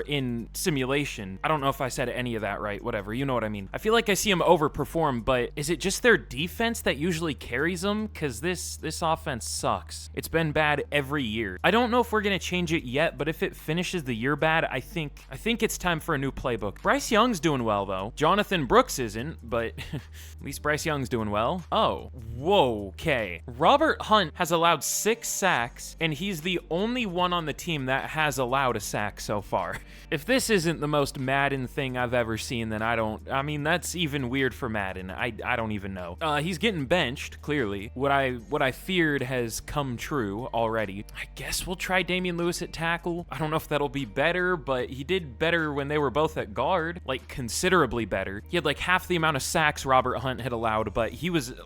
in simulation. I don't know if I said any of that right. Whatever. You know what I mean. I feel like I see them overperform, but is it just their defense that usually carries them? Because this offense sucks. It's been bad every year. I don't know if we're gonna change it yet, but if it finishes the year bad, I think it's time for a new playbook. Bryce Young's doing well though. Jonathan Brooks isn't, but at least Bryce Young's doing well. Oh, whoa, okay. Robert Hunt has allowed 6 sacks, and he's the only one on the team that has allowed a sack so far. If this isn't the most Madden thing I've ever seen, then I mean, that's even weird for Madden. I don't even know. He's getting benched, clearly. What I feared has come true already. I guess we'll try Damian Lewis at tackle. I don't know if that'll be better, but he did better when they were both at guard, like considerably better. He had like half the amount of sacks Robert Hunt had allowed, but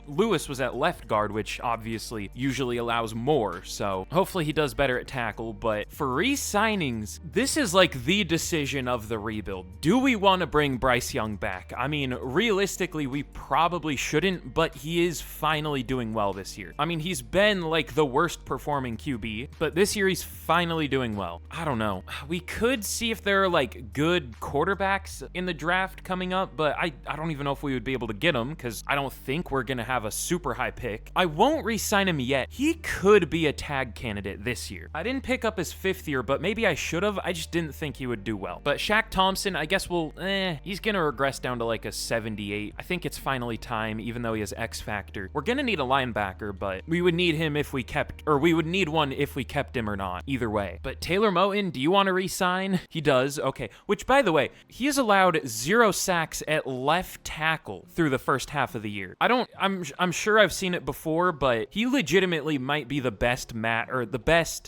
Lewis was at left guard, which obviously usually allows more. So so hopefully he does better at tackle. But for re-signings, this is like the decision of the rebuild. Do we want to bring Bryce Young back? I mean, realistically, we probably shouldn't, but he is finally doing well this year. I mean, he's been like the worst performing QB, but this year he's finally doing well. I don't know. We could see if there are like good quarterbacks in the draft coming up, but I don't even know if we would be able to get him because I don't think we're going to have a super high pick. I won't re-sign him yet. He could be a tag candidate this year. I didn't pick up his 5th year, but maybe I should have. I just didn't think he would do well. But Shaq Thompson, I guess he's going to regress down to like a 78. I think it's finally time, even though he has X factor. We're going to need a linebacker, but we would need him if we kept, or we would need one if we kept him or not. Either way. But Taylor Moton, do you want to re-sign? He does. Okay. Which, by the way, he has allowed 0 sacks at left tackle through the first half of the year. I'm sure I've seen it before, but he legitimately might be the best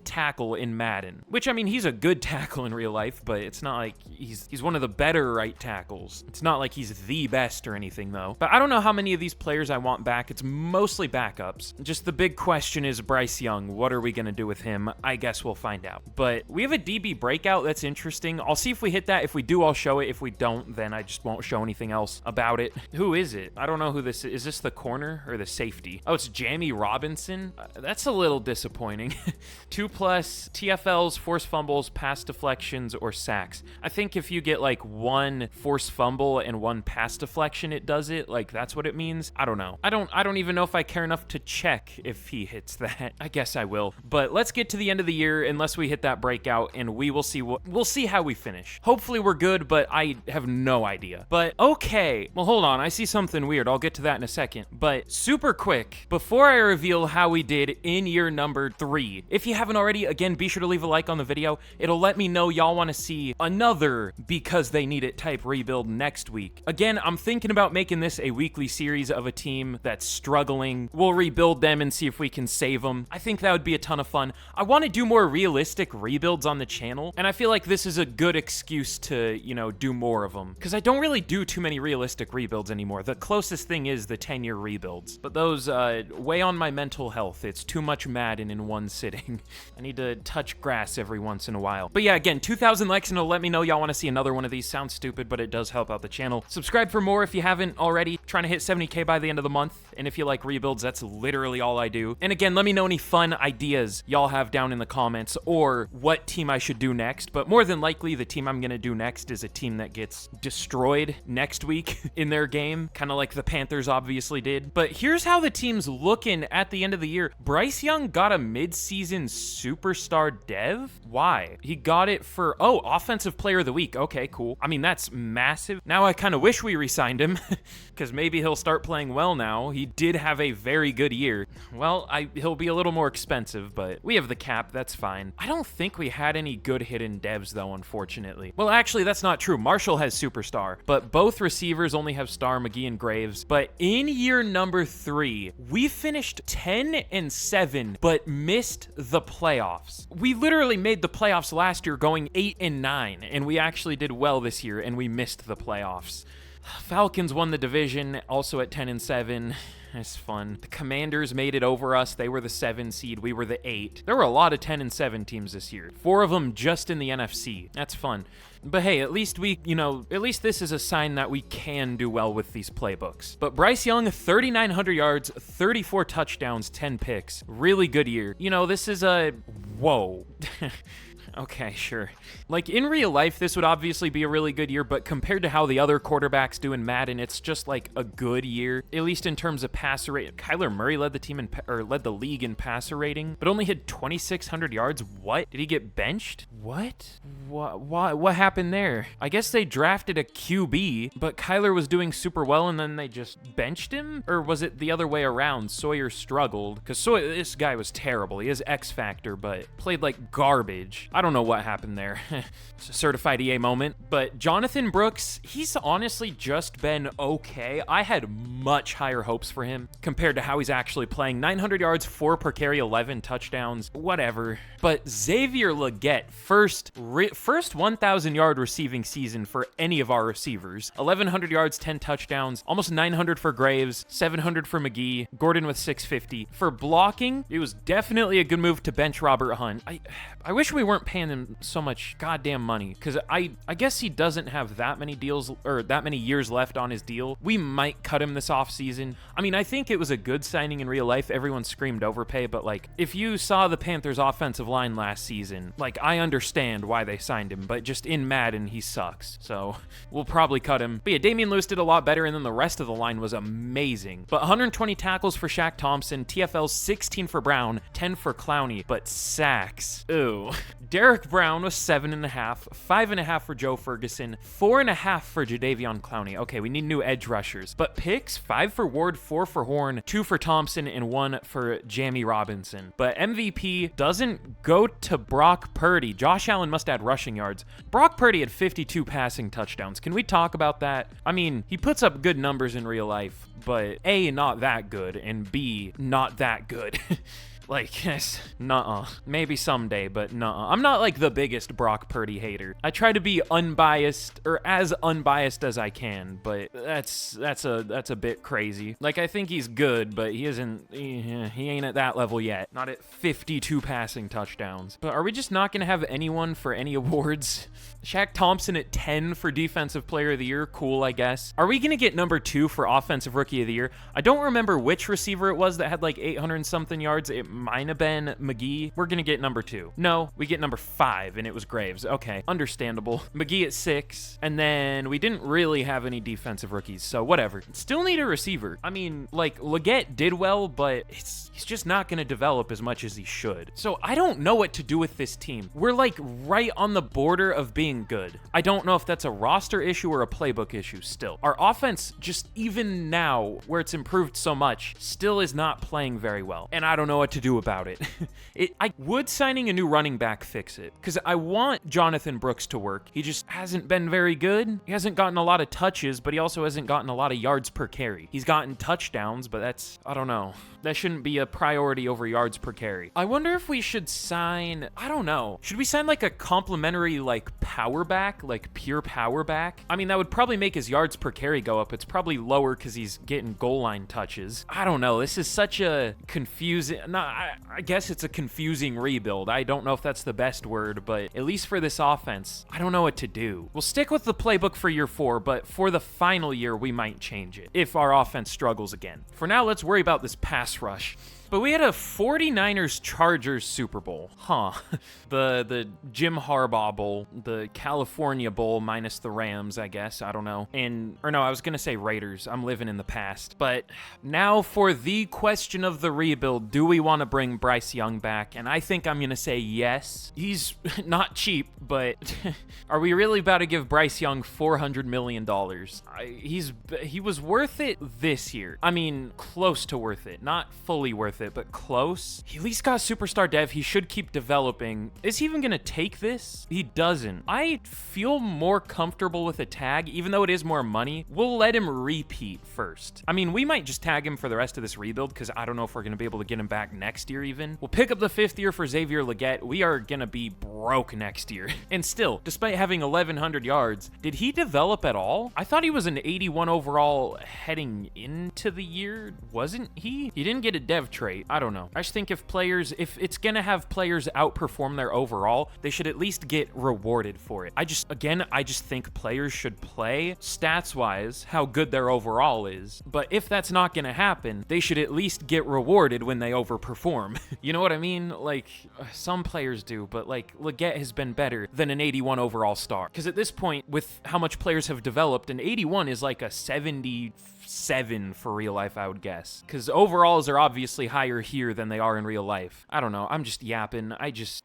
tackle in Madden. Which, I mean, he's a good tackle in real life, but it's not like he's one of the better right tackles. It's not like he's the best or anything, though. But I don't know how many of these players I want back. It's mostly backups. Just the big question is Bryce Young. What are we going to do with him? I guess we'll find out. But we have a DB breakout that's interesting. I'll see if we hit that. If we do, I'll show it. If we don't, then I just won't show anything else about it. Who is it? I don't know who this is. Is this the corner or the safety? Oh, it's Jamie Robinson. That's a little disappointing. 2+ TFLs, forced fumbles, pass deflections, or sacks. I think if you get like 1 forced fumble and 1 pass deflection, it does it. Like that's what it means. I don't know. I don't even know if I care enough to check if he hits that. I guess I will. But let's get to the end of the year unless we hit that breakout, and we'll see how we finish. Hopefully we're good, but I have no idea. But okay. Well, hold on. I see something weird. I'll get to that in a second. But super quick, before I reveal how we did in year number 3, if you haven't already, again, be sure to leave a like on the video. It'll let me know y'all want to see another because they need it type rebuild next week. Again, I'm thinking about making this a weekly series of a team that's struggling. We'll rebuild them and see if we can save them. I think that would be a ton of fun. I want to do more realistic rebuilds on the channel, and I feel like this is a good excuse to, do more of them. Because I don't really do too many realistic rebuilds anymore. The closest thing is the 10-year rebuilds. But those weigh on my mental health. It's too much Madden in one sitting. I need to touch grass every once in a while. But yeah, again, 2,000 likes and it'll let me know y'all want to see another one of these. Sounds stupid, but it does help out the channel. Subscribe for more if you haven't already. Trying to hit 70K by the end of the month. And if you like rebuilds, that's literally all I do. And again, let me know any fun ideas y'all have down in the comments or what team I should do next. But more than likely, the team I'm going to do next is a team that gets destroyed next week in their game. Kind of like the Panthers obviously did. But here's how the team's looking at the end of the year. Bryce Young got a mid-season superstar dev? Why? He got it for, offensive player of the week. Okay, cool. I mean, that's massive. Now I kind of wish we re-signed him because maybe he'll start playing well now. He did have a very good year. Well, he'll be a little more expensive, but we have the cap. That's fine. I don't think we had any good hidden devs though, unfortunately. Well, actually, that's not true. Marshall has superstar, but both receivers only have star, McGee and Graves. But in year number 3, we finished 10-7, but missed the playoffs. We literally made the playoffs last year going 8-9, and we actually did well this year, and we missed the playoffs. Falcons won the division, also at 10-7. It's fun. The Commanders made it over us. They were the 7 seed. We were the 8. There were a lot of 10-7 teams this year. 4 of them just in the NFC. That's fun. But hey, at least at least this is a sign that we can do well with these playbooks. But Bryce Young, 3,900 yards, 34 touchdowns, 10 picks. Really good year. This is a... Whoa. Okay, sure. Like, in real life, this would obviously be a really good year, but compared to how the other quarterbacks do in Madden, it's just, like, a good year, at least in terms of passer rate. Kyler Murray led the league in passer rating, but only hit 2,600 yards. What? Did he get benched? What? What happened there? I guess they drafted a QB, but Kyler was doing super well, and then they just benched him? Or was it the other way around? Sawyer struggled, because this guy was terrible. He has X Factor, but played like garbage. I don't know what happened there. Certified EA moment. But Jonathan Brooks, he's honestly just been okay. I had much higher hopes for him compared to how he's actually playing. 900 yards, 4 per carry, 11 touchdowns, whatever. But Xavier Legette, first 1,000-yard receiving season for any of our receivers. 1,100 yards, 10 touchdowns, almost 900 for Graves, 700 for McGee, Gordon with 650. For blocking, it was definitely a good move to bench Robert Hunt. I wish we weren't paying him so much goddamn money, because I guess he doesn't have that many deals or that many years left on his deal. We might cut him this offseason. I mean, I think it was a good signing in real life. Everyone screamed overpay, but like, if you saw the Panthers offensive line last season, like, I understand why they signed him, but just in Madden, he sucks. So we'll probably cut him. But yeah, Damian Lewis did a lot better, and then the rest of the line was amazing. But 120 tackles for Shaq Thompson, TFL 16 for Brown, 10 for Clowney, but sacks. Ooh. Derek Brown was 7.5, 5.5 for Joe Ferguson, 4.5 for Jadeveon Clowney. Okay, we need new edge rushers. But picks, 5 for Ward, 4 for Horn, 2 for Thompson, and 1 for Jamie Robinson. But MVP doesn't go to Brock Purdy. Josh Allen must add rushing yards. Brock Purdy had 52 passing touchdowns. Can we talk about that? I mean, he puts up good numbers in real life, but A, not that good, and B, not that good. Like, yes, nuh-uh. Maybe someday, but nuh-uh. I'm not like the biggest Brock Purdy hater. I try to be unbiased, or as unbiased as I can, but that's a bit crazy. Like, I think he's good, but he ain't at that level yet. Not at 52 passing touchdowns. But are we just not gonna have anyone for any awards? Shaq Thompson at 10 for Defensive Player of the Year. Cool, I guess. Are we gonna get number 2 for Offensive Rookie of the Year? I don't remember which receiver it was that had like 800 and something yards. It might have been McGee. We're gonna get number 2. No, we get number 5, and it was Graves. Okay, understandable. McGee at 6, and then we didn't really have any defensive rookies, so whatever. Still need a receiver. I mean, like, Legette did well, but he's just not gonna develop as much as he should. So I don't know what to do with this team. We're like right on the border of being good. I don't know if that's a roster issue or a playbook issue still. Our offense, just even now, where it's improved so much, still is not playing very well, and I don't know what to do about it. Would signing a new running back fix it? Because I want Jonathan Brooks to work. He just hasn't been very good. He hasn't gotten a lot of touches, but he also hasn't gotten a lot of yards per carry. He's gotten touchdowns, but that's, I don't know. That shouldn't be a priority over yards per carry. I wonder if we should sign, I don't know. Should we sign like a complimentary like power back, like pure power back? I mean, that would probably make his yards per carry go up. It's probably lower because he's getting goal line touches. I don't know. This is such a confusing, I guess it's a confusing rebuild. I don't know if that's the best word, but at least for this offense, I don't know what to do. We'll stick with the playbook for year 4, but for the final year, we might change it if our offense struggles again. For now, let's worry about this pass rush. But we had a 49ers Chargers Super Bowl. Huh. The Jim Harbaugh Bowl, the California Bowl minus the Rams, I guess. I don't know. Or no, I was going to say Raiders. I'm living in the past. But now for the question of the rebuild. Do we want to bring Bryce Young back? And I think I'm going to say yes. He's not cheap, but are we really about to give Bryce Young $400 million? He was worth it this year. I mean, close to worth it. Not fully worth it, but close. He at least got superstar dev. He should keep developing. Is he even gonna take this? He doesn't. I feel more comfortable with a tag, even though it is more money. We'll let him repeat first. I mean, we might just tag him for the rest of this rebuild, because I don't know if we're gonna be able to get him back next year even. We'll pick up the 5th year for Xavier Legette. We are gonna be broke next year. And still, despite having 1,100 yards, did he develop at all? I thought he was an 81 overall heading into the year. Wasn't he? He didn't get a dev trait. I don't know. I just think if it's gonna have players outperform their overall, they should at least get rewarded for it. I just think players should play stats-wise how good their overall is. But if that's not gonna happen, they should at least get rewarded when they overperform. You know what I mean? Like, some players do, but like, Legette has been better than an 81 overall star. Because at this point, with how much players have developed, an 81 is like a 77 for real life, I would guess. Because overalls are obviously higher here than they are in real life. I don't know. I'm just yapping.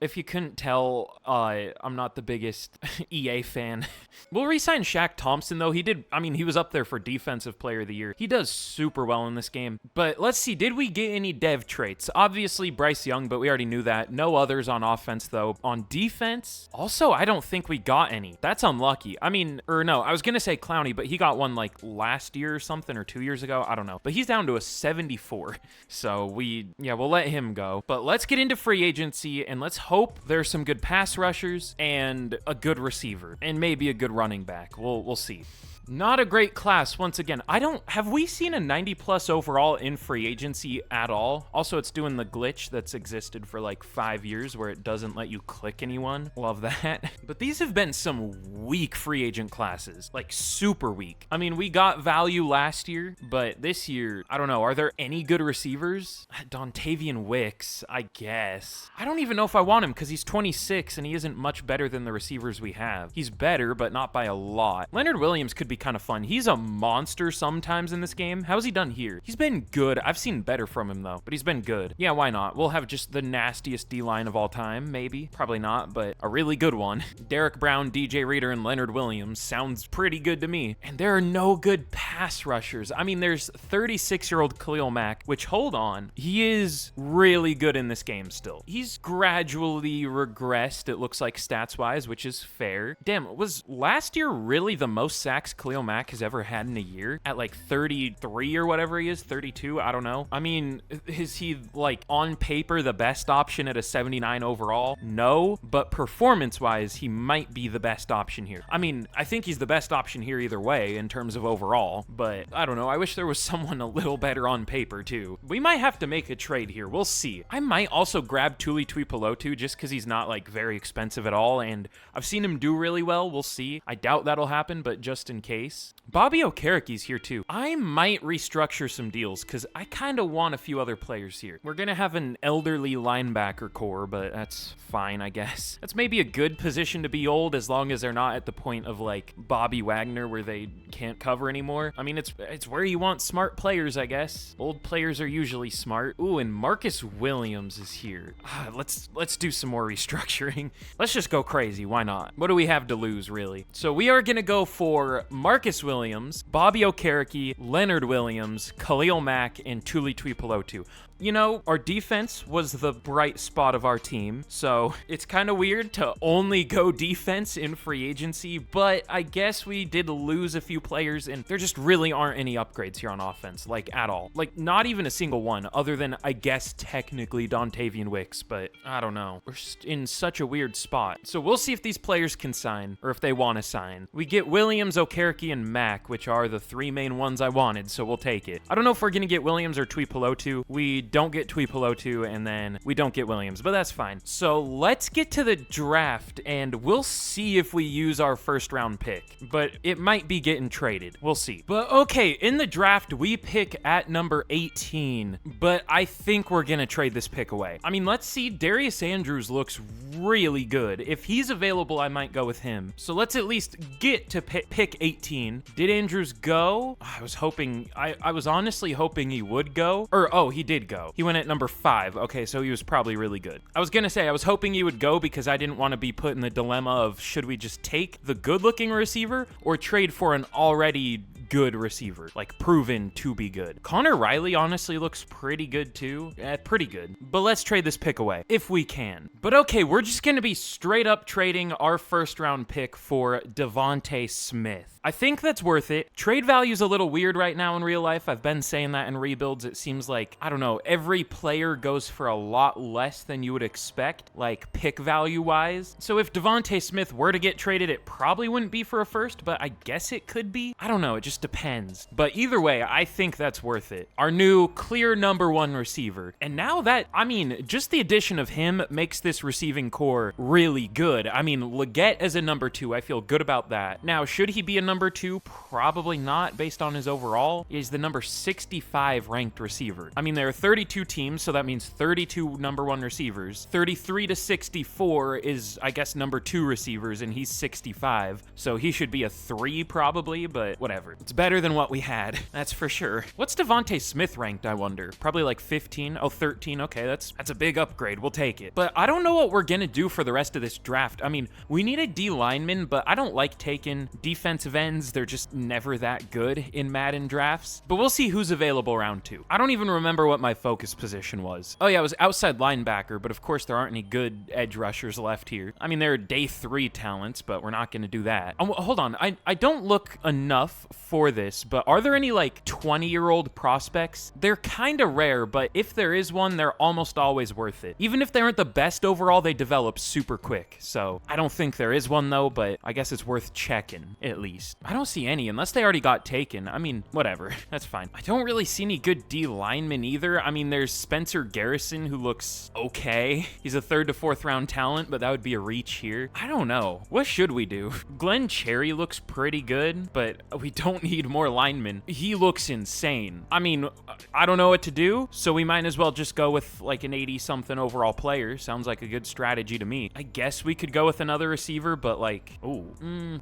If you couldn't tell, I'm not the biggest EA fan. We'll re-sign Shaq Thompson, though. He was up there for Defensive Player of the Year. He does super well in this game. But let's see, did we get any dev traits? Obviously, Bryce Young, but we already knew that. No others on offense, though. On defense, also, I don't think we got any. That's unlucky. I was going to say Clowney, but he got one like last year or something, or 2 years ago. I don't know. But he's down to a 74. So we'll let him go. But let's get into free agency, and let's hope there's some good pass rushers and a good receiver, and maybe a good running back. We'll see. Not a great class once again. Have we seen a 90 plus overall in free agency at all? Also, it's doing the glitch that's existed for like 5 years where it doesn't let you click anyone. Love that. But these have been some weak free agent classes, like super weak. I mean, we got value last year, but this year, I don't know. Are there any good receivers? Dontavian Wicks, I guess. I don't even know if I want him because he's 26 and he isn't much better than the receivers we have. He's better, but not by a lot. Leonard Williams could be kind of fun. He's a monster sometimes in this game. How's he done here? He's been good. I've seen better from him though, but he's been good. Yeah, why not? We'll have just the nastiest D-line of all time, maybe. Probably not, but a really good one. Derek Brown, DJ Reader, and Leonard Williams sounds pretty good to me. And there are no good pass rushers. I mean, there's 36-year-old Khalil Mack, which, hold on, he is really good in this game still. He's gradually regressed, it looks like, stats-wise, which is fair. Damn, was last year really the most sacks Khalil Mack has ever had in a year? At like 33 or whatever he is, 32, I don't know. I mean, is he like on paper the best option at a 79 overall? No, but performance-wise, he might be the best option here. I mean, I think he's the best option here either way in terms of overall, but I don't know. I wish there was someone a little better on paper too. We might have to make a trade here. We'll see. I might also grab Tuli Tuipulotu just because he's not like very expensive at all, and I've seen him do really well. We'll see. I doubt that'll happen, but just in case. Bobby Okereke's here too. I might restructure some deals because I kind of want a few other players here. We're gonna have an elderly linebacker core, but that's fine, I guess. That's maybe a good position to be old as long as they're not at the point of like Bobby Wagner where they can't cover anymore. I mean, it's where you want smart players, I guess. Old players are usually smart. Ooh, and Marcus Williams is here. Let's do some more restructuring. Let's just go crazy. Why not? What do we have to lose, really? So we are gonna go for Marcus Williams, Bobby Okereke, Leonard Williams, Khalil Mack, and Tuli Tuipulotu. You know, our defense was the bright spot of our team, so it's kind of weird to only go defense in free agency, but I guess we did lose a few players, and there just really aren't any upgrades here on offense, like, at all. Like, not even a single one, other than, I guess, technically Dontavian Wicks, but I don't know. We're just in such a weird spot. So we'll see if these players can sign, or if they want to sign. We get Williams, Okereke, and Mack, which are the three main ones I wanted, so we'll take it. I don't know if we're going to get Williams or Tuipulotu. We don't get Tuipulotu, and then we don't get Williams, but that's fine. So let's get to the draft, and we'll see if we use our first round pick, but it might be getting traded. We'll see. But okay, in the draft, we pick at number 18, but I think we're gonna trade this pick away. I mean, let's see. Darius Andrews looks really good. If he's available, I might go with him. So let's at least get to pick 18. Did Andrews go? I was honestly hoping he would go. Oh, he did go. He went at number 5. Okay, so he was probably really good. I was gonna say, I was hoping he would go because I didn't want to be put in the dilemma of should we just take the good-looking receiver or trade for an already good receiver, like proven to be good. Connor Riley honestly looks pretty good too. Pretty good. But let's trade this pick away if we can. But okay, we're just gonna be straight up trading our first round pick for Devontae Smith. I think that's worth it. Trade value's a little weird right now in real life. I've been saying that in rebuilds. It seems like, I don't know, every player goes for a lot less than you would expect, like pick value wise. So if Devontae Smith were to get traded, it probably wouldn't be for a first, but I guess it could be. I don't know, it just depends. But either way, I think that's worth it. Our new clear number 1 receiver. And now that, I mean, just the addition of him makes this receiving core really good. I mean, Leggett as a number 2, I feel good about that. Now, should he be a number 2? Probably not based on his overall. He's the number 65 ranked receiver. I mean, there are 32 teams, so that means 32 number 1 receivers. 33 to 64 is, I guess, number 2 receivers, and he's 65. So he should be a 3 probably, but whatever. It's better than what we had. That's for sure. What's Devontae Smith ranked, I wonder? Probably like 15. Oh, 13. Okay, that's a big upgrade. We'll take it. But I don't know what we're gonna do for the rest of this draft. I mean, we need a D lineman, but I don't like taking defensive ends. They're just never that good in Madden drafts. But we'll see who's available round 2. I don't even remember what my focus position was. Oh yeah, it was outside linebacker, but of course there aren't any good edge rushers left here. I mean, there are day 3 talents, but we're not gonna do that. Oh, hold on, I don't look enough for this, but are there any like 20-year-old prospects? They're kind of rare, but if there is one, they're almost always worth it. Even if they aren't the best overall, they develop super quick. So I don't think there is one though, but I guess it's worth checking at least. I don't see any unless they already got taken. I mean, whatever, that's fine. I don't really see any good D linemen either. I mean, there's Spencer Garrison who looks okay. He's a 3rd to 4th round talent, but that would be a reach here. I don't know. What should we do? Glenn Cherry looks pretty good, but we don't need more linemen. He looks insane. I mean, I don't know what to do, so we might as well just go with like an 80-something overall player. Sounds like a good strategy to me. I guess we could go with another receiver, but like,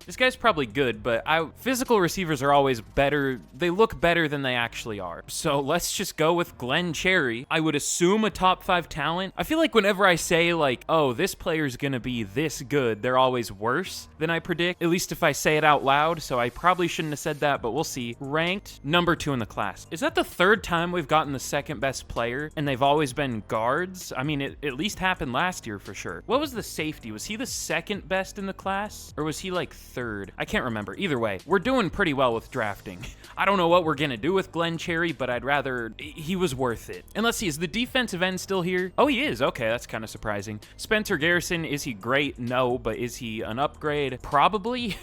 this guy's probably good, but physical receivers are always better. They look better than they actually are. So let's just go with Glenn Cherry. I would assume a top 5 talent. I feel like whenever I say like, oh, this player's gonna be this good, they're always worse than I predict, at least if I say it out loud, so I probably shouldn't have said that, but we'll see. Ranked number 2 in the class. Is that the 3rd time we've gotten the 2nd best player, and they've always been guards? I mean, it at least happened last year for sure. What was the safety? Was he the 2nd best in the class, or was he like 3rd? I can't remember. Either way, we're doing pretty well with drafting. I don't know what we're gonna do with Glenn Cherry, but I'd rather, he was worth it. And let's see, is the defensive end still here? Oh, he is. Okay, that's kind of surprising. Spencer Garrison, is he great? No, but is he an upgrade? Probably.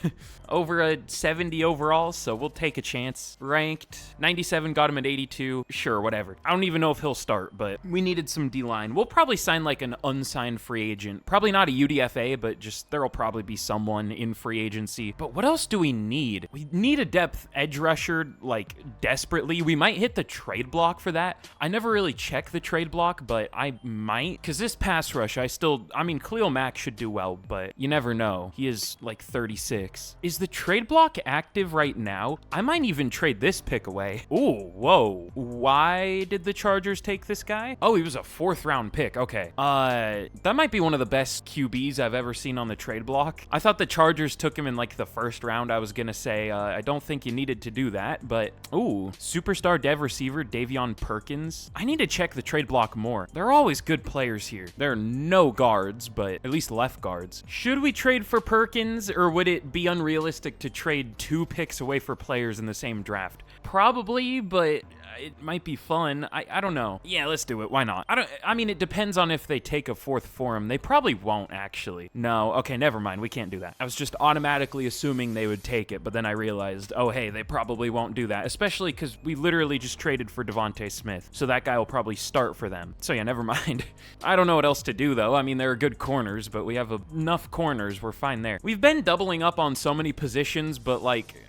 Over a 70 overall, so we'll take a chance. Ranked 97, got him at 82. Sure, whatever. I don't even know if he'll start, but we needed some D-line. We'll probably sign like an unsigned free agent. Probably not a UDFA, but just there'll probably be someone in free agency. But what else do we need? We need a depth edge rusher, like, desperately. We might hit the trade block for that. I never really check the trade block, but I might. Because this pass rush, I mean, Khalil Mack should do well, but you never know. He is like 36. Is the trade block active right now? I might even trade this pick away. Ooh, whoa. Why did the Chargers take this guy? Oh, he was a 4th round pick. Okay. That might be one of the best QBs I've ever seen on the trade block. I thought the Chargers took him in like the 1st round. I was gonna say, I don't think you needed to do that, but ooh, superstar dev receiver Davion Perkins. I need to check the trade block more. There are always good players here. There are no guards, but at least left guards. Should we trade for Perkins, or would it be unrealistic to trade 2 picks away for players in the same draft? Probably, but it might be fun. I don't know. Yeah, let's do it. Why not? I mean, it depends on if they take a 4th for him. They probably won't, actually. No, okay, never mind. We can't do that. I was just automatically assuming they would take it, but then I realized, oh, hey, they probably won't do that, especially because we literally just traded for Devontae Smith, so that guy will probably start for them. So yeah, never mind. I don't know what else to do, though. I mean, there are good corners, but we have enough corners. We're fine there. We've been doubling up on so many positions, but like,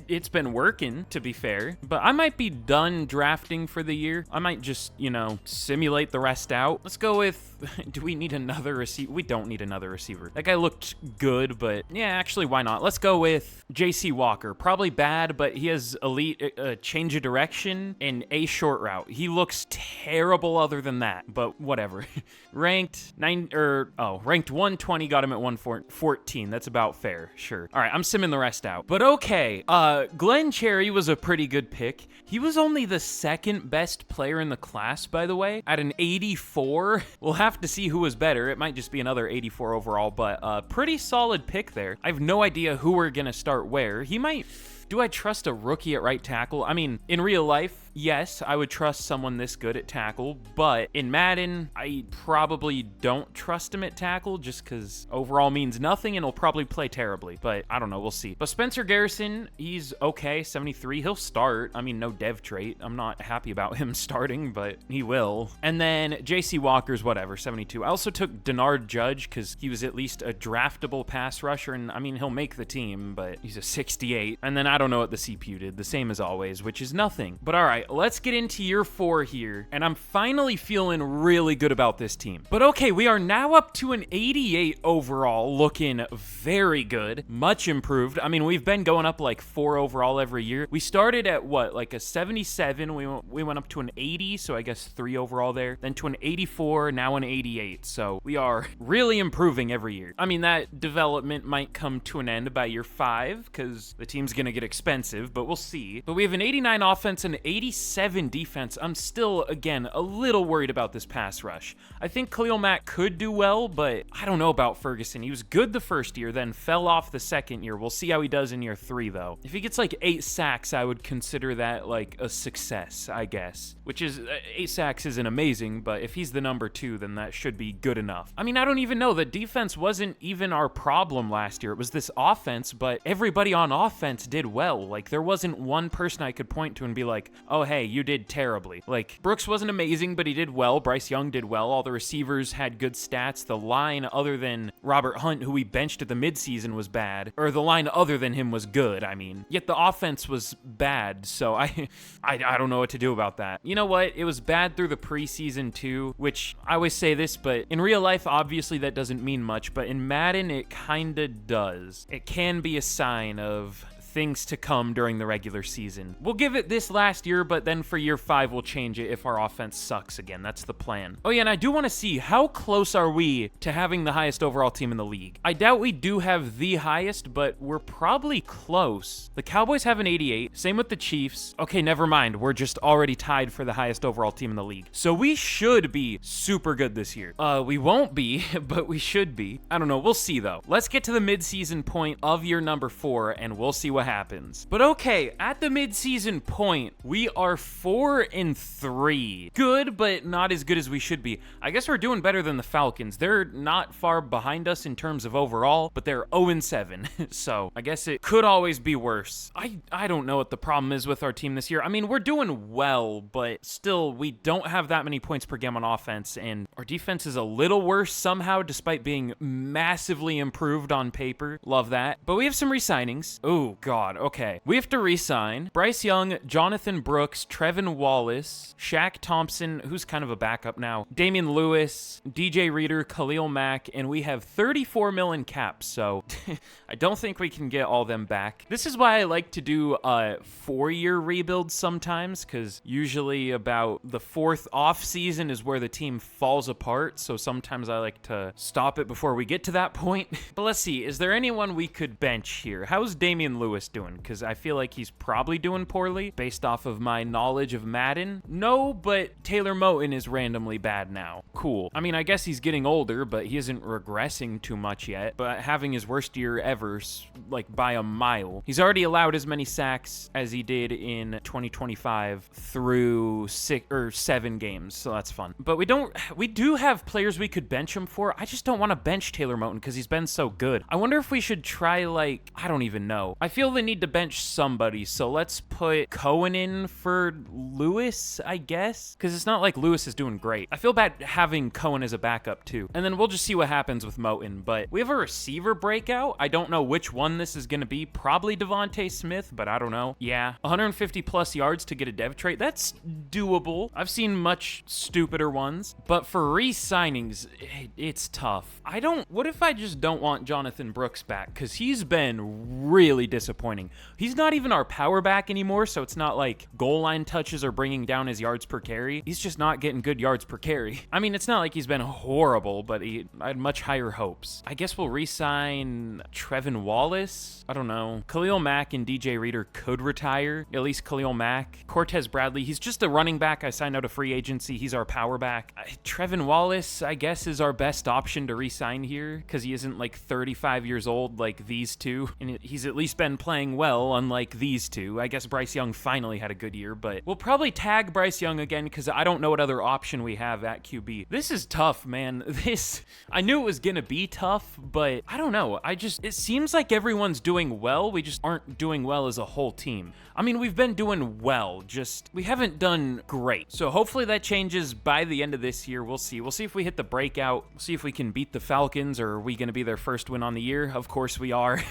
it's been working, to be fair. But I might be done drafting for the year. I might just, you know, simulate the rest out. Let's go with, do we need another receiver? We don't need another receiver. That guy looked good, but yeah, actually, why not? Let's go with JC Walker. Probably bad, but he has elite change of direction and a short route. He looks terrible other than that, but whatever. Ranked 120, got him at 114. That's about fair, sure. All right, I'm simming the rest out. But okay, Glenn Cherry was a pretty good pick. He was only the 2nd best player in the class, by the way, at an 84. We'll have to see who was better. It might just be another 84 overall, but pretty solid pick there. I have no idea who we're gonna start where. He might... Do I trust a rookie at right tackle? I mean, in real life, yes, I would trust someone this good at tackle, but in Madden, I probably don't trust him at tackle just because overall means nothing and he'll probably play terribly, but I don't know, we'll see. But Spencer Garrison, he's okay, 73, he'll start. I mean, no dev trait. I'm not happy about him starting, but he will. And then JC Walker's whatever, 72. I also took Denard Judge because he was at least a draftable pass rusher, and I mean, he'll make the team, but he's a 68. And then I don't know what the CPU did, the same as always, which is nothing. But all right, right, let's get into year 4 here, and I'm finally feeling really good about this team. But okay, we are now up to an 88 overall, looking very good, much improved. I mean, we've been going up like 4 overall every year. We started at what, like a 77, we went up to an 80, so I guess 3 overall there, then to an 84, now an 88, so we are really improving every year. I mean, that development might come to an end by year 5, because the team's gonna get expensive, but we'll see. But we have an 89 offense and 87 defense. I'm still, again, a little worried about this pass rush. I think Khalil Mack could do well, but I don't know about Ferguson. He was good the first year, then fell off the second year. We'll see how he does in year 3, though. If he gets like 8 sacks, I would consider that like a success, I guess. Which is, 8 sacks isn't amazing, but if he's the number 2, then that should be good enough. I mean, I don't even know. The defense wasn't even our problem last year. It was this offense, but everybody on offense did well. Like, there wasn't one person I could point to and be like, oh, hey, you did terribly. Like, Brooks wasn't amazing, but he did well. Bryce Young did well. All the receivers had good stats. The line, other than Robert Hunt, who we benched at the midseason, was bad. Or the line other than him was good, I mean. Yet the offense was bad, so I don't know what to do about that. You know what? It was bad through the preseason too, which I always say this, but in real life, obviously that doesn't mean much, but in Madden, it kinda does. It can be a sign of things to come during the regular season. We'll give it this last year, but then for year 5, we'll change it if our offense sucks again. That's the plan. Oh yeah, and I do want to see how close are we to having the highest overall team in the league. I doubt we do have the highest, but we're probably close. The Cowboys have an 88, same with the Chiefs. Okay, never mind. We're just already tied for the highest overall team in the league. So we should be super good this year. We won't be, but we should be. I don't know, we'll see though. Let's get to the midseason point of year number 4, and we'll see what happens. But okay, at the midseason point, we are 4-3. Good, but not as good as we should be. I guess we're doing better than the Falcons. They're not far behind us in terms of overall, but they're 0-7. So I guess it could always be worse. I don't know what the problem is with our team this year. I mean, we're doing well, but still, we don't have that many points per game on offense, and our defense is a little worse somehow, despite being massively improved on paper. Love that. But we have some re-signings. Oh, God. Okay. We have to re-sign Bryce Young, Jonathan Brooks, Trevin Wallace, Shaq Thompson, who's kind of a backup now, Damian Lewis, DJ Reader, Khalil Mack, and we have 34 million caps, so I don't think we can get all them back. This is why I like to do 4-year rebuilds sometimes, because usually about the 4th off season is where the team falls apart, so sometimes I like to stop it before we get to that point. But let's see, is there anyone we could bench here? How's Damian Lewis doing? Because I feel like he's probably doing poorly based off of my knowledge of Madden. No, but Taylor Moton is randomly bad now. Cool. I mean, I guess he's getting older, but he isn't regressing too much yet, but having his worst year ever, like by a mile. He's already allowed as many sacks as he did in 2025 through 7 games, so that's fun. But we do have players we could bench him for. I just don't want to bench Taylor Moton because he's been so good. I wonder if we should try, like, I don't even know. I feel they need to bench somebody, so let's put Cohen in for Lewis, I guess, because it's not like Lewis is doing great. I feel bad having Cohen as a backup too, and then we'll just see what happens with Moton. But we have a receiver breakout. I don't know which one this is going to be. Probably Devontae Smith, but I don't know. Yeah, 150 plus yards to get a dev trait. That's doable. I've seen much stupider ones, but for re-signings, it's tough. What if I just don't want Jonathan Brooks back? Because he's been really disappointing. He's not even our power back anymore, so it's not like goal line touches are bringing down his yards per carry. He's just not getting good yards per carry. I mean, it's not like he's been horrible, but I had much higher hopes. I guess we'll re-sign Trevin Wallace. I don't know. Khalil Mack and DJ Reader could retire. At least Khalil Mack. Cortez Bradley, he's just a running back I signed out of free agency. He's our power back. Trevin Wallace, I guess, is our best option to re-sign here because he isn't like 35 years old like these two, and he's at least been playing well, unlike these two. I guess Bryce Young finally had a good year, but we'll probably tag Bryce Young again because I don't know what other option we have at QB. This is tough, man. I knew it was gonna be tough, but I don't know. It seems like everyone's doing well. We just aren't doing well as a whole team. I mean, we've been doing well, just we haven't done great. So hopefully that changes by the end of this year. We'll see. We'll see if we hit the breakout. We'll see if we can beat the Falcons, or are we gonna be their first win on the year? Of course we are.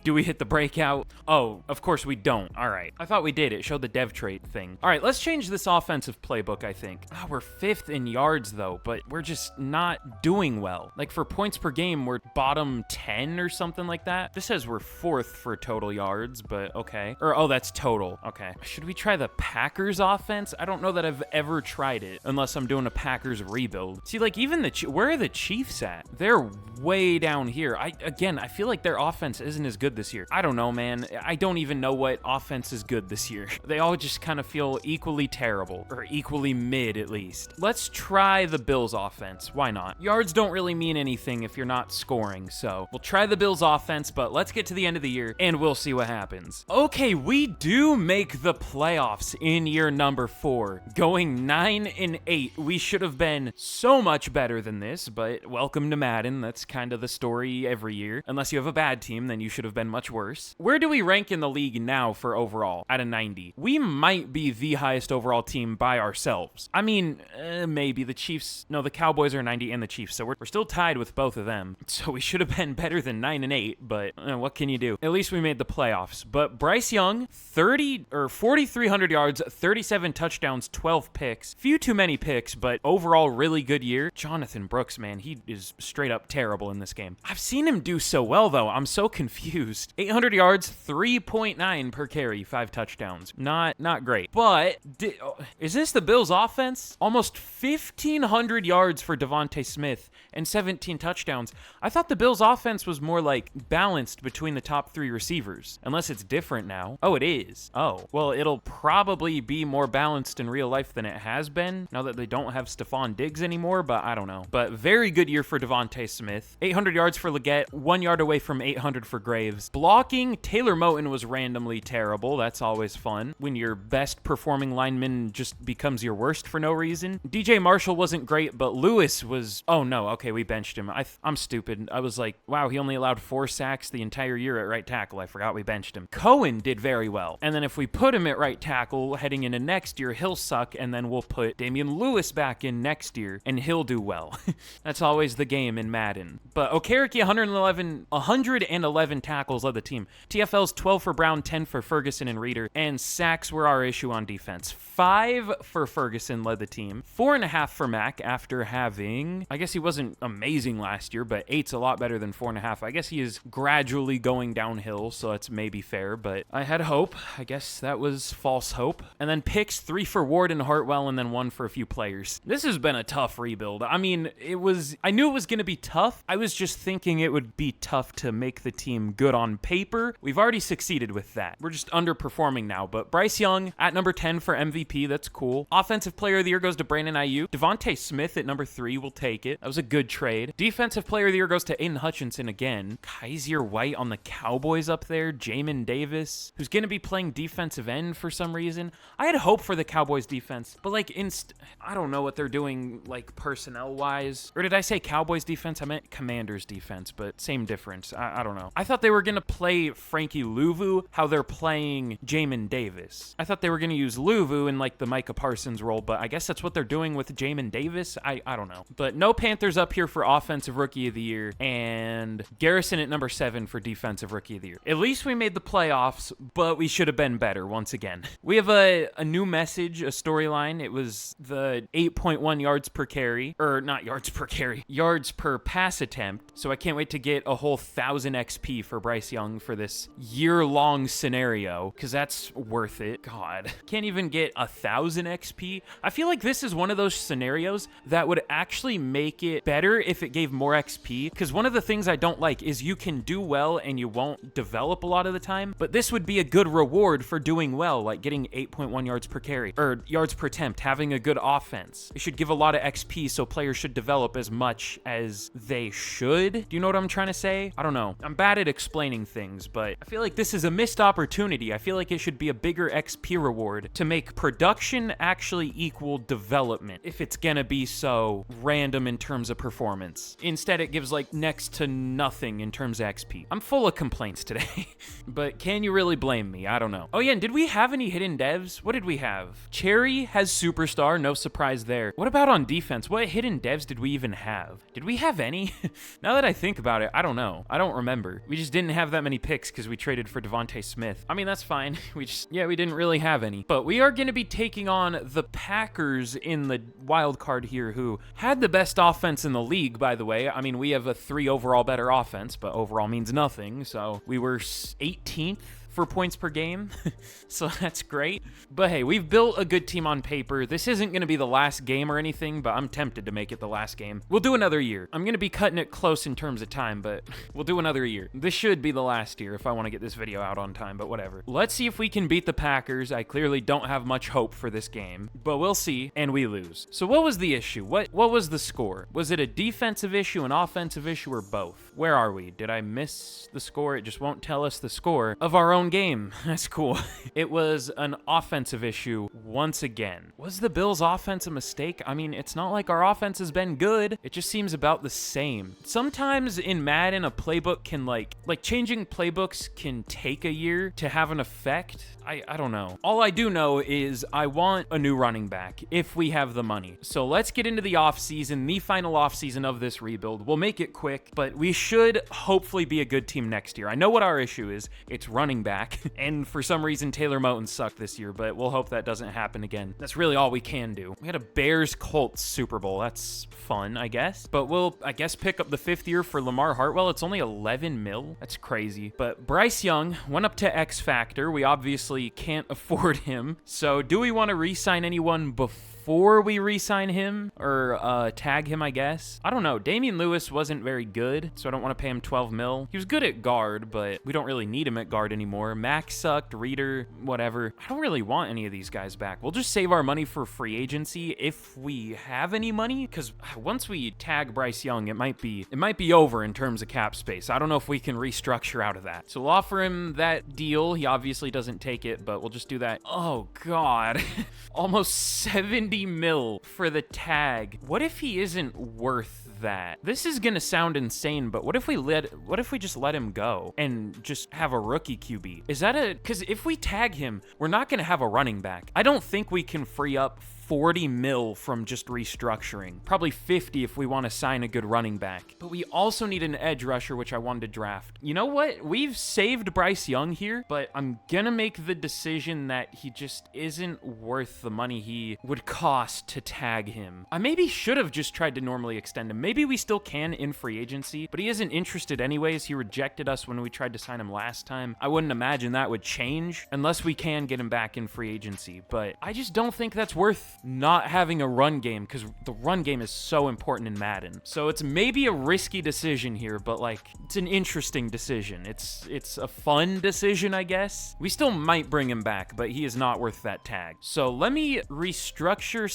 Do we hit the breakout? out. Oh, of course we don't. All right. I thought we did. It showed the dev trait thing. All right, let's change this offensive playbook, I think. Oh, we're 5th in yards, though, but we're just not doing well. Like, for points per game, we're bottom 10 or something like that. This says we're 4th for total yards, but okay. Or, oh, that's total. Okay. Should we try the Packers offense? I don't know that I've ever tried it, unless I'm doing a Packers rebuild. See, like, even where are the Chiefs at? They're way down here. Again, I feel like their offense isn't as good this year. I don't know, man. I don't even know what offense is good this year. They all just kind of feel equally terrible, or equally mid at least. Let's try the Bills offense. Why not? Yards don't really mean anything if you're not scoring, so we'll try the Bills offense, but let's get to the end of the year and we'll see what happens. Okay, we do make the playoffs in year number 4, going 9-8. We should have been so much better than this, but welcome to Madden. That's kind of the story every year. Unless you have a bad team, then you should have been much worse. Where do we rank in the league now for overall? Out of 90. We might be the highest overall team by ourselves. I mean, maybe the Chiefs. No, the Cowboys are 90 and the Chiefs, so we're still tied with both of them. So we should have been better than 9-8, but what can you do? At least we made the playoffs. But Bryce Young, 4,300 yards, 37 touchdowns, 12 picks. Few too many picks, but overall really good year. Jonathan Brooks, man, he is straight up terrible in this game. I've seen him do so well, though. I'm so confused. 800 yards, 3.9 per carry, 5 touchdowns. Not great. But is this the Bills offense? Almost 1,500 yards for DeVonta Smith and 17 touchdowns. I thought the Bills offense was more like balanced between the top 3 receivers. Unless it's different now. Oh, it is. Oh, well, it'll probably be more balanced in real life than it has been now that they don't have Stephon Diggs anymore, but I don't know. But very good year for DeVonta Smith. 800 yards for Leggett, 1 yard away from 800 for Graves. Blocking, Taylor Moton was randomly terrible. That's always fun when your best performing lineman just becomes your worst for no reason. DJ Marshall wasn't great, but Lewis was... Oh, no. Okay, we benched him. I'm stupid. I was like, wow, he only allowed 4 sacks the entire year at right tackle. I forgot we benched him. Cohen did very well. And then if we put him at right tackle heading into next year, he'll suck, and then we'll put Damian Lewis back in next year, and he'll do well. That's always the game in Madden. But Okereke, 111 tackles led the team. TFL's 12 for Brown, 10 for Ferguson and Reeder, and sacks were our issue on defense. 5 for Ferguson led the team. 4.5 for Mack after having... I guess he wasn't amazing last year, but 8's a lot better than 4.5. I guess he is gradually going downhill, so that's maybe fair, but I had hope. I guess that was false hope. And then picks, 3 for Ward and Hartwell, and then 1 for a few players. This has been a tough rebuild. I mean, I knew it was going to be tough. I was just thinking it would be tough to make the team good on paper. We've already succeeded with that. We're just underperforming now, but Bryce Young at number 10 for MVP. That's cool. Offensive Player of the Year goes to Brandon Ayuk. DeVonta Smith at number 3. We'll take it. That was a good trade. Defensive Player of the Year goes to Aiden Hutchinson again. Kaiser White on the Cowboys up there. Jamin Davis, who's going to be playing defensive end for some reason. I had hope for the Cowboys defense, but like I don't know what they're doing like personnel-wise. Or did I say Cowboys defense? I meant Commanders defense, but same difference. I don't know. I thought they were going to play Frankie Louvu how they're playing Jamin Davis. I thought they were going to use Louvu in like the Micah Parsons role, but I guess that's what they're doing with Jamin Davis. I don't know. But no Panthers up here for Offensive Rookie of the Year, and Garrison at number 7 for Defensive Rookie of the Year. At least we made the playoffs, but we should have been better once again. We have a new message, a storyline. It was the 8.1 yards per carry, or not yards per carry, yards per pass attempt. So I can't wait to get a whole 1,000 XP for Bryce Young for this year-long scenario, because that's worth it. God, can't even get 1,000 XP. I feel like this is one of those scenarios that would actually make it better if it gave more XP, because one of the things I don't like is you can do well and you won't develop a lot of the time, but this would be a good reward for doing well, like getting 8.1 yards per carry, or yards per attempt, having a good offense. It should give a lot of XP, so players should develop as much as they should. Do you know what I'm trying to say? I don't know. I'm bad at explaining things, but I feel like this is a missed opportunity. I feel like it should be a bigger XP reward to make production actually equal development, if it's gonna be so random in terms of performance. Instead, it gives like next to nothing in terms of XP. I'm full of complaints today, but can you really blame me? I don't know. Oh yeah, and did we have any hidden devs? What did we have? Cherry has Superstar, no surprise there. What about on defense? What hidden devs did we even have? Did we have any? Now that I think about it, I don't know. I don't remember. We just didn't have that many picks because we traded for Devontae Smith. I mean, that's fine. We didn't really have any. But we are going to be taking on the Packers in the wild card here, who had the best offense in the league, by the way. I mean, we have a 3 overall better offense, but overall means nothing. So we were 18th for points per game, so that's great. But hey, we've built a good team on paper. This isn't going to be the last game or anything, but I'm tempted to make it the last game. We'll do another year. I'm going to be cutting it close in terms of time, but we'll do another year. This should be the last year if I want to get this video out on time, but whatever. Let's see if we can beat the Packers. I clearly don't have much hope for this game, but we'll see, and we lose. So what was the issue? What was the score? Was it a defensive issue, an offensive issue, or both? Where are we? Did I miss the score? It just won't tell us the score of our own game. That's cool. It was an offensive issue once again. Was the Bills' offense a mistake? I mean, it's not like our offense has been good. It just seems about the same. Sometimes in Madden, a playbook can like changing playbooks can take a year to have an effect. I don't know. All I do know is I want a new running back if we have the money. So let's get into the offseason, the final offseason of this rebuild. We'll make it quick, but we should hopefully be a good team next year. I know what our issue is. It's running back. And for some reason, Taylor Moton sucked this year, but we'll hope that doesn't happen again. That's really all we can do. We had a Bears-Colts Super Bowl. That's fun, I guess. But we'll, I guess, pick up the 5th year for Lamar Hartwell. It's only 11 mil. That's crazy. But Bryce Young went up to X Factor. We obviously can't afford him. So do we want to re-sign anyone before we re-sign him or tag him, I guess? I don't know. Damian Lewis wasn't very good, so I don't want to pay him 12 mil. He was good at guard, but we don't really need him at guard anymore. Max sucked, Reader, whatever. I don't really want any of these guys back. We'll just save our money for free agency if we have any money, because once we tag Bryce Young, it might be over in terms of cap space. I don't know if we can restructure out of that. So we'll offer him that deal. He obviously doesn't take it, but we'll just do that. Oh, God. Almost 70 mil for the tag. What if he isn't worth that? This is gonna sound insane, but what if we just let him go and just have a rookie QB? Is that because if we tag him, we're not gonna have a running back. I don't think we can free up 40 mil from just restructuring. Probably 50 if we want to sign a good running back. But we also need an edge rusher, which I wanted to draft. You know what? We've saved Bryce Young here, but I'm gonna make the decision that he just isn't worth the money he would cost to tag him. I maybe should have just tried to normally extend him. Maybe we still can in free agency, but he isn't interested anyways. He rejected us when we tried to sign him last time. I wouldn't imagine that would change unless we can get him back in free agency, but I just don't think that's worth not having a run game, because the run game is so important in Madden. So it's maybe a risky decision here, but like it's an interesting decision. It's a fun decision, I guess. We still might bring him back, but he is not worth that tag. So let me restructure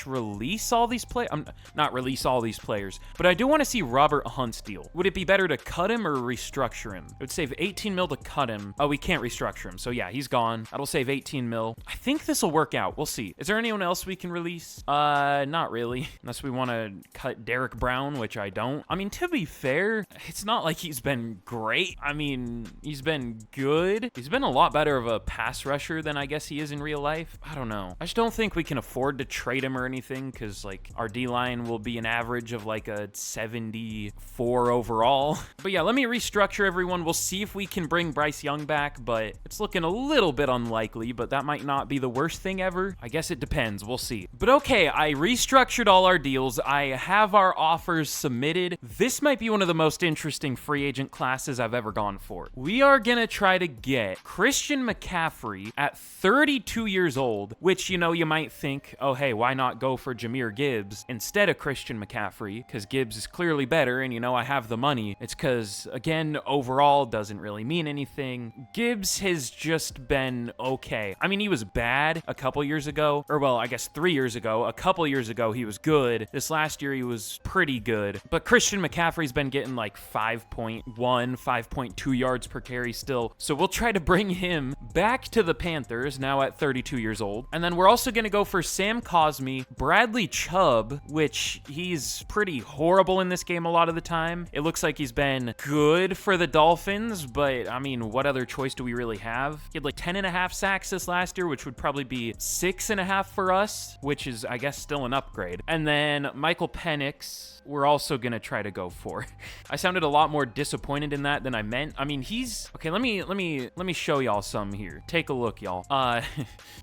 / release all these players. Not release all these players, but I do want to see Robert Hunt's deal. Would it be better to cut him or restructure him? It would save 18 mil to cut him. Oh, we can't restructure him. So yeah, he's gone. That'll save 18 mil. I think this will work out. We'll see. Is there anyone else we can release? Not really. Unless we want to cut Derek Brown, which I don't. I mean, to be fair, it's not like he's been great. I mean, he's been good. He's been a lot better of a pass rusher than I guess he is in real life. I don't know. I just don't think we can afford to trade him or anything, because like our D-line will be an average of like a 74 overall. But yeah, let me restructure everyone. We'll see if we can bring Bryce Young back, but it's looking a little bit unlikely, but that might not be the worst thing ever. I guess it depends. We'll see. But okay, I restructured all our deals. I have our offers submitted. This might be one of the most interesting free agent classes I've ever gone for. We are gonna try to get Christian McCaffrey at 32 years old, which, you know, you might think, oh, hey, why not go for Jahmyr Gibbs instead of Christian McCaffrey? Because Gibbs is clearly better, and, you know, I have the money. It's because, again, overall doesn't really mean anything. Gibbs has just been okay. I mean, he was bad a couple years ago, or well, I guess 3 years ago. A couple years ago, he was good. This last year, he was pretty good. But Christian McCaffrey's been getting like 5.1, 5.2 yards per carry still. So we'll try to bring him back to the Panthers now at 32 years old. And then we're also going to go for Sam Cosmi, Bradley Chubb, which he's pretty horrible in this game a lot of the time. It looks like he's been good for the Dolphins, but I mean, what other choice do we really have? He had like 10.5 sacks this last year, which would probably be 6.5 for us. Russ, which is, I guess, still an upgrade. And then Michael Penix, we're also gonna try to go for. I sounded a lot more disappointed in that than I meant. I mean, he's okay. Let me show y'all some here. Take a look, y'all.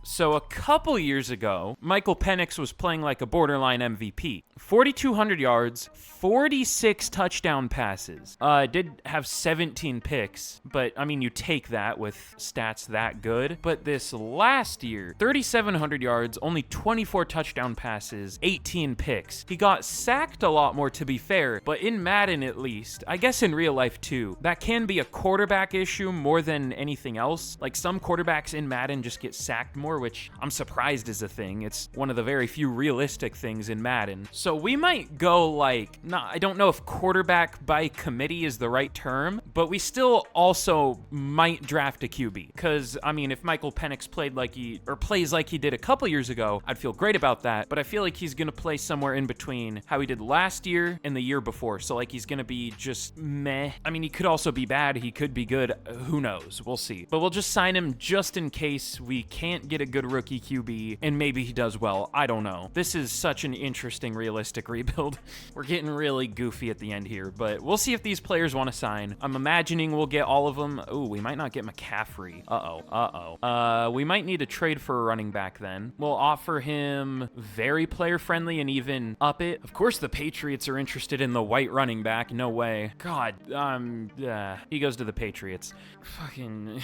So a couple years ago, Michael Penix was playing like a borderline MVP. 4,200 yards, 46 touchdown passes. Did have 17 picks, but I mean, you take that with stats that good. But this last year, 3,700 yards, only 24 touchdown passes, 18 picks. He got sacked a lot more, to be fair, but in Madden at least, I guess in real life too, that can be a quarterback issue more than anything else. Like some quarterbacks in Madden just get sacked more, which I'm surprised is a thing. It's one of the very few realistic things in Madden. So we might go like, I don't know if quarterback by committee is the right term, but we still also might draft a QB. Because, I mean, if Michael Penix plays like he did a couple years ago, I'd feel great about that. But I feel like he's going to play somewhere in between how he did last year and the year before. So, like, he's going to be just meh. I mean, he could also be bad. He could be good. Who knows? We'll see. But we'll just sign him just in case we can't get a good rookie QB, and maybe he does well. I don't know. This is such an interesting, realistic rebuild. We're getting really goofy at the end here, but we'll see if these players want to sign. I'm imagining we'll get all of them. Ooh, we might not get McCaffrey. We might need to trade for a running back then. We'll offer him very player-friendly and even up it. Of course, the Patriots are interested in the white running back. No way. God, he goes to the Patriots. Fucking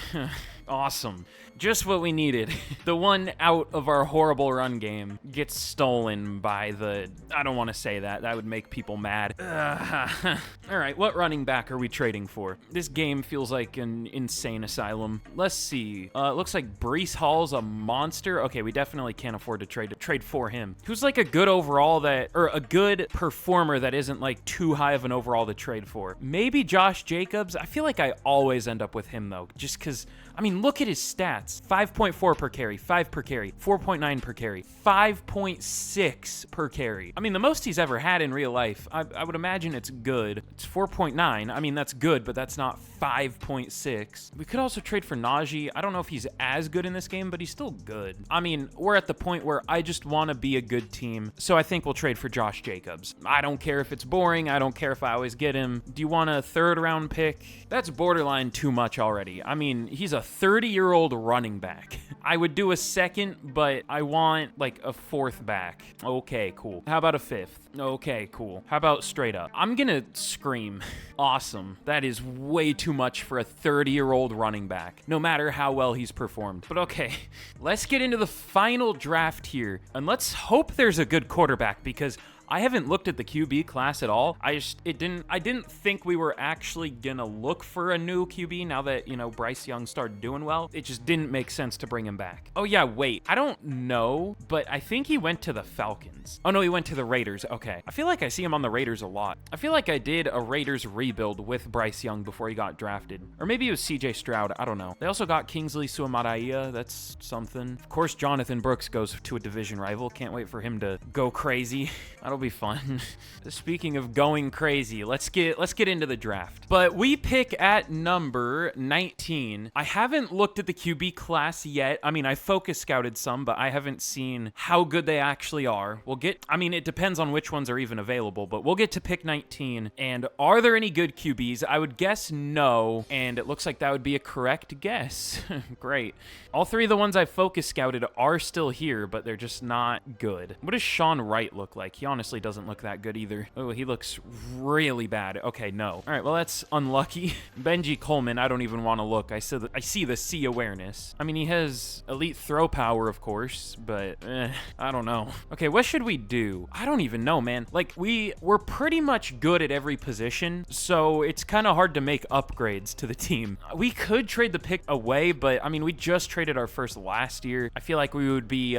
awesome. Just what we needed. The one out of our horrible run game gets stolen by the... I don't want to say that. That would make people mad. All right, what running back are we trading for? This game feels like an insane asylum. Let's see. It looks like Breece Hall's a monster. Okay, we definitely can't afford to trade for him. Who's like a good overall or a good performer that isn't like too high of an overall to trade for? Maybe Josh Jacobs. I feel like I always end up with him though, just because, I mean, look at his stats. 5.4 per carry, 5 per carry, 4.9 per carry, 5.6 per carry. I mean, the most he's ever had in real life. I would imagine it's good. It's 4.9. I mean, that's good, but that's not 5.6. We could also trade for Najee. I don't know if he's as good in this game, but he's still good. I mean, we're at the point where I just want to be a good team, so I think we'll trade for Josh Jacobs. I don't care if it's boring. I don't care if I always get him. Do you want a third-round pick? That's borderline too much already. I mean, he's a 30-year-old running back. I would do a second, but I want like a fourth back. Okay, cool. How about a fifth? Okay, cool. How about straight up? I'm gonna scream. Awesome. That is way too much for a 30-year-old running back, no matter how well he's performed. But okay, let's get into the final draft here, and let's hope there's a good quarterback, because I haven't looked at the QB class at all. I didn't think we were actually gonna look for a new QB now that, you know, Bryce Young started doing well. It just didn't make sense to bring him back. Oh yeah, wait, I don't know, but I think he went to the Falcons. Oh no, he went to the Raiders. Okay. I feel like I see him on the Raiders a lot. I feel like I did a Raiders rebuild with Bryce Young before he got drafted. Or maybe it was CJ Stroud. I don't know. They also got Kingsley Suamataia. That's something. Of course, Jonathan Brooks goes to a division rival. Can't wait for him to go crazy. That'll be fun. Speaking of going crazy, let's get into the draft. But we pick at number 19. I haven't looked at the QB class yet. I mean, I focus scouted some, but I haven't seen how good they actually are. I mean, it depends on which ones are even available, but we'll get to pick 19. And are there any good QBs? I would guess no, and it looks like that would be a correct guess. Great. All three of the ones I focus scouted are still here, but they're just not good. What does Sean Wright look like? He honestly doesn't look that good either. Oh, he looks really bad. Okay, no. All right, well, that's unlucky. Benji Coleman, I don't even want to look. I see the C awareness. I mean, he has elite throw power, of course, but I don't know. Okay, what should we do? I don't even know, man. Like, we're pretty much good at every position, so it's kind of hard to make upgrades to the team. We could trade the pick away, but I mean, we just traded our first last year. I feel like we would be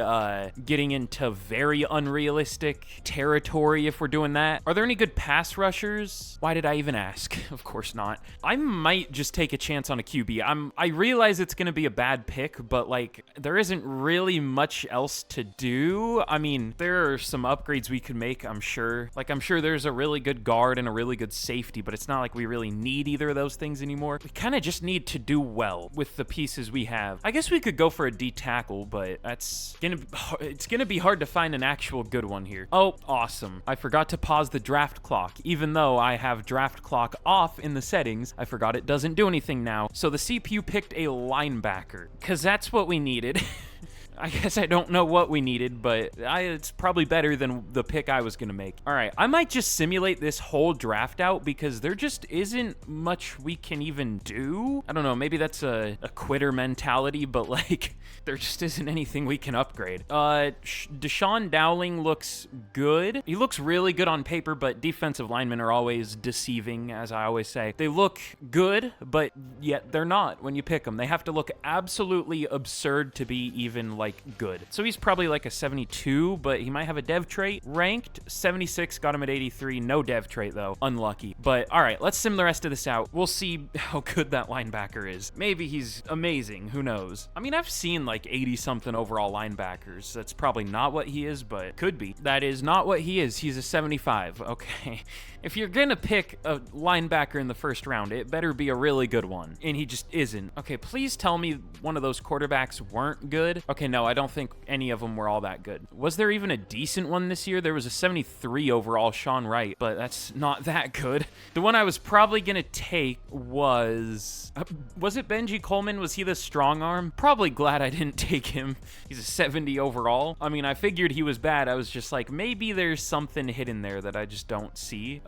getting into very unrealistic territory territory if we're doing that. Are there any good pass rushers? Why did I even ask? Of course not. I might just take a chance on a QB. I realize it's going to be a bad pick, but like there isn't really much else to do. I mean, there are some upgrades we could make, I'm sure. Like I'm sure there's a really good guard and a really good safety, but it's not like we really need either of those things anymore. We kind of just need to do well with the pieces we have. I guess we could go for a D tackle, but it's gonna be hard to find an actual good one here. Oh, awesome. I forgot to pause the draft clock. Even though I have draft clock off in the settings, I forgot it doesn't do anything now. So the CPU picked a linebacker, because that's what we needed. I guess I don't know what we needed, but it's probably better than the pick I was going to make. All right, I might just simulate this whole draft out because there just isn't much we can even do. I don't know, maybe that's a quitter mentality, but like there just isn't anything we can upgrade. Deshaun Dowling looks good. He looks really good on paper, but defensive linemen are always deceiving, as I always say. They look good, but yet they're not when you pick them. They have to look absolutely absurd to be even like good. So he's probably like a 72, but he might have a dev trait. Ranked 76, got him at 83. No dev trait though. Unlucky. But all right, let's sim the rest of this out. We'll see how good that linebacker is. Maybe he's amazing. Who knows? I mean, I've seen like 80 something overall linebackers. That's probably not what he is, but could be. That is not what he is. He's a 75. Okay. If you're gonna pick a linebacker in the first round, it better be a really good one. And he just isn't. Okay, please tell me one of those quarterbacks weren't good. Okay, no, I don't think any of them were all that good. Was there even a decent one this year? There was a 73 overall Sean Wright, but that's not that good. The one I was probably gonna take was it Benji Coleman? Was he the strong arm? Probably glad I didn't take him. He's a 70 overall. I mean, I figured he was bad. I was just like, maybe there's something hidden there that I just don't see.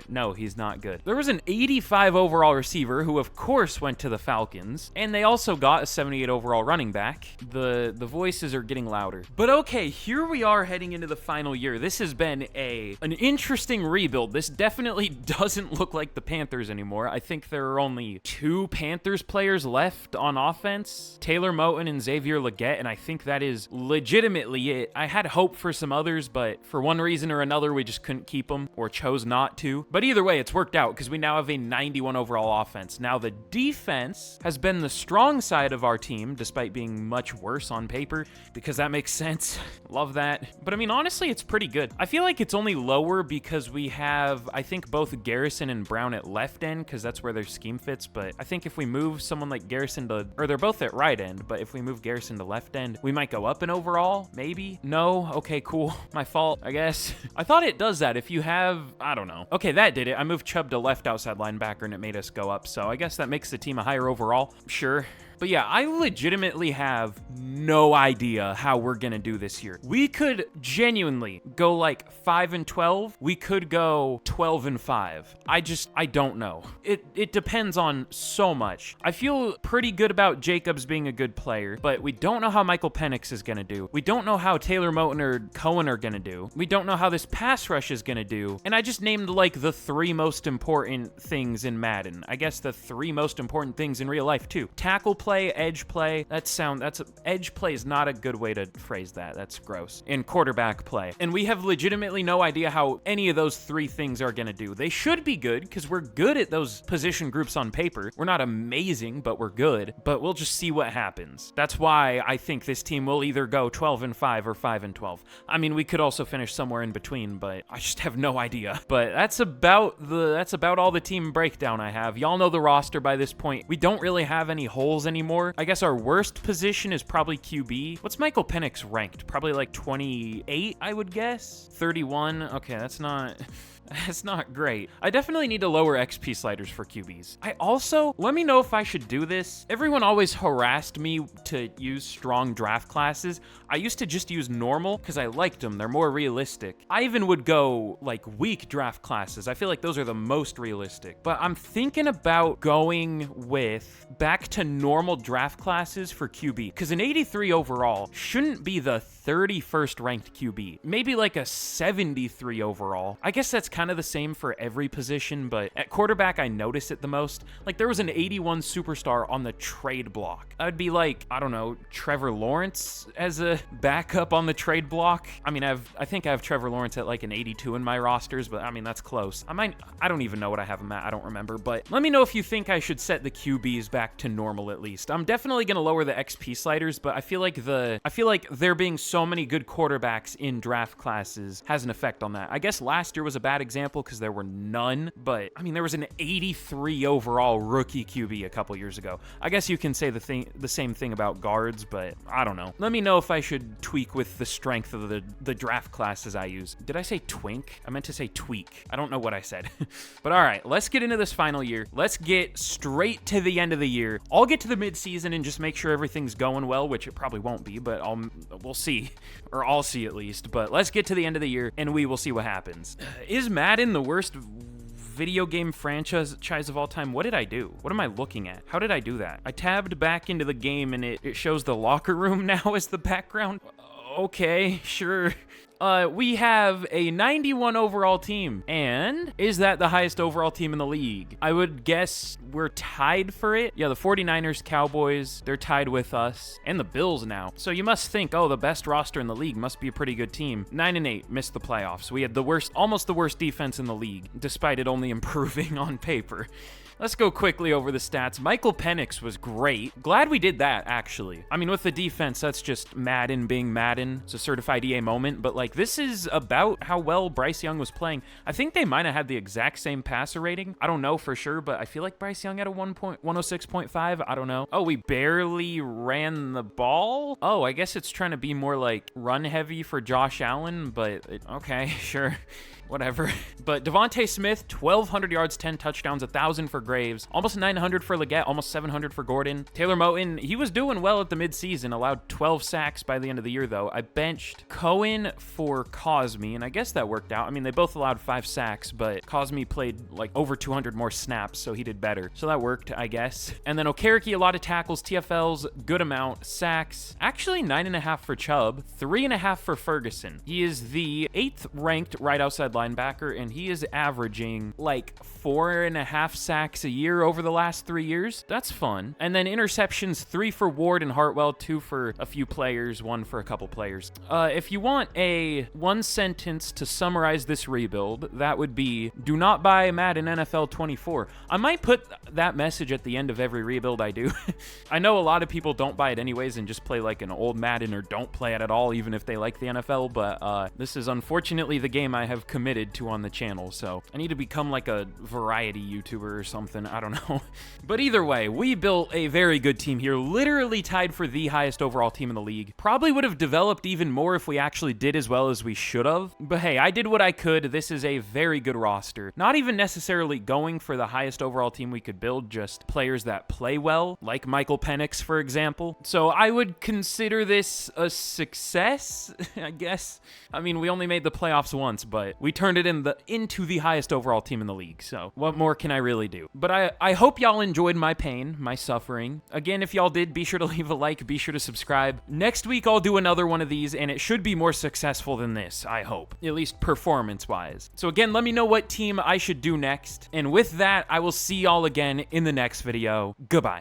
No, he's not good. There was an 85 overall receiver who of course went to the Falcons, and they also got a 78 overall running back. The voices are getting louder. But okay, here we are heading into the final year. This has been an interesting rebuild. This definitely doesn't look like the Panthers anymore. I think there are only 2 Panthers players left on offense, Taylor Moton and Xavier Legette, and I think that is legitimately it. I had hope for some others, but for one reason or another, we just couldn't keep them or chose not to. But either way, it's worked out because we now have a 91 overall offense. Now the defense has been the strong side of our team, despite being much worse on paper, because that makes sense. Love that. But I mean, honestly, it's pretty good. I feel like it's only lower because we have, I think, both Garrison and Brown at left end, because that's where their scheme fits. But I think if we move someone like Garrison to, or they're both at right end, but if we move Garrison to left end, we might go up in overall, maybe? No? Okay, cool. My fault, I guess. I thought it does that if you have, I don't know. Okay, that did it. I moved Chubb to left outside linebacker and it made us go up. So I guess that makes the team a higher overall. Sure. But yeah, I legitimately have no idea how we're going to do this year. We could genuinely go like 5-12. We could go 12-5. I don't know. It depends on so much. I feel pretty good about Jacobs being a good player, but we don't know how Michael Penix is going to do. We don't know how Taylor Moton or Cohen are going to do. We don't know how this pass rush is going to do. And I just named like the 3 most important things in Madden. I guess the 3 most important things in real life too. Tackle play, edge play. Edge play is not a good way to phrase that. That's gross. And quarterback play. And we have legitimately no idea how any of those 3 things are going to do. They should be good because we're good at those position groups on paper. We're not amazing, but we're good. But we'll just see what happens. That's why I think this team will either go 12-5 or 5-12. I mean, we could also finish somewhere in between, but I just have no idea. But that's about all the team breakdown I have. Y'all know the roster by this point. We don't really have any holes anymore. I guess our worst position is probably QB. What's Michael Penix ranked? Probably like 28, I would guess. 31. Okay, that's not great. I definitely need to lower XP sliders for QBs. Let me know if I should do this. Everyone always harassed me to use strong draft classes. I used to just use normal because I liked them. They're more realistic. I even would go like weak draft classes. I feel like those are the most realistic. But I'm thinking about going back to normal normal draft classes for QB, because an 83 overall shouldn't be the 31st ranked QB. Maybe like a 73 overall. I guess that's kind of the same for every position, but at quarterback, I notice it the most. Like, there was an 81 superstar on the trade block. I'd be like, I don't know, Trevor Lawrence as a backup on the trade block. I mean, I think I have Trevor Lawrence at like an 82 in my rosters, but I mean, that's close. I don't even know what I have him at. I don't remember, but let me know if you think I should set the QBs back to normal at least. I'm definitely going to lower the XP sliders, but I feel like there being so many good quarterbacks in draft classes has an effect on that. I guess last year was a bad example because there were none, but I mean, there was an 83 overall rookie QB a couple years ago. I guess you can say the same thing about guards, but I don't know. Let me know if I should tweak with the strength of the draft classes I use. Did I say twink? I meant to say tweak. I don't know what I said. But all right, let's get into this final year. Let's get straight to the end of the year. I'll get to the midseason and just make sure everything's going well, which it probably won't be, but we'll see. Or I'll see at least. But let's get to the end of the year and we will see what happens. Is Madden the worst video game franchise of all time? What did I do? What am I looking at? How did I do that? I tabbed back into the game and it shows the locker room now as the background. Okay, sure. We have a 91 overall team. And is that the highest overall team in the league? I would guess we're tied for it. Yeah, the 49ers, Cowboys, they're tied with us. And the Bills now. So you must think, oh, the best roster in the league must be a pretty good team. 9-8, missed the playoffs. We had almost the worst defense in the league, despite it only improving on paper. Let's go quickly over the stats. Michael Penix was great. Glad we did that, actually. I mean, with the defense, that's just Madden being Madden. It's a certified EA moment, but like, this is about how well Bryce Young was playing. I think they might have had the exact same passer rating. I don't know for sure, but I feel like Bryce Young had a 106.5. I don't know. Oh, we barely ran the ball? Oh, I guess it's trying to be more like run heavy for Josh Allen, but okay, sure. Whatever. But Devontae Smith, 1,200 yards, 10 touchdowns, 1,000 for Graves, almost 900 for Leggett, almost 700 for Gordon. Taylor Moton, he was doing well at the midseason, allowed 12 sacks by the end of the year, though. I benched Cohen for Cosme, and I guess that worked out. I mean, they both allowed 5 sacks, but Cosme played like over 200 more snaps, so he did better. So that worked, I guess. And then Okereke, a lot of tackles, TFLs, good amount, sacks. Actually, 9.5 for Chubb, 3.5 for Ferguson. He is the 8th ranked right outside linebacker, and he is averaging like 4.5 sacks a year over the last 3 years. That's fun. And then interceptions, 3 for Ward and Hartwell, 2 for a few players, 1 for a couple players. If you want a one sentence to summarize this rebuild, that would be, do not buy Madden NFL 24. I might put that message at the end of every rebuild I do. I know a lot of people don't buy it anyways and just play like an old Madden or don't play it at all, even if they like the NFL, but this is unfortunately the game I have committed to on the channel, so I need to become like a variety YouTuber or something. I don't know. But either way, we built a very good team here, literally tied for the highest overall team in the league. Probably would have developed even more if we actually did as well as we should have. But hey, I did what I could. This is a very good roster. Not even necessarily going for the highest overall team we could build, just players that play well, like Michael Penix, for example. So I would consider this a success, I guess. I mean, we only made the playoffs once, but we turned it into the highest overall team in the league. So what more can I really do? But I hope y'all enjoyed my pain, my suffering. Again, if y'all did, be sure to leave a like, be sure to subscribe. Next week, I'll do another one of these, and it should be more successful than this, I hope. At least performance-wise. So again, let me know what team I should do next. And with that, I will see y'all again in the next video. Goodbye.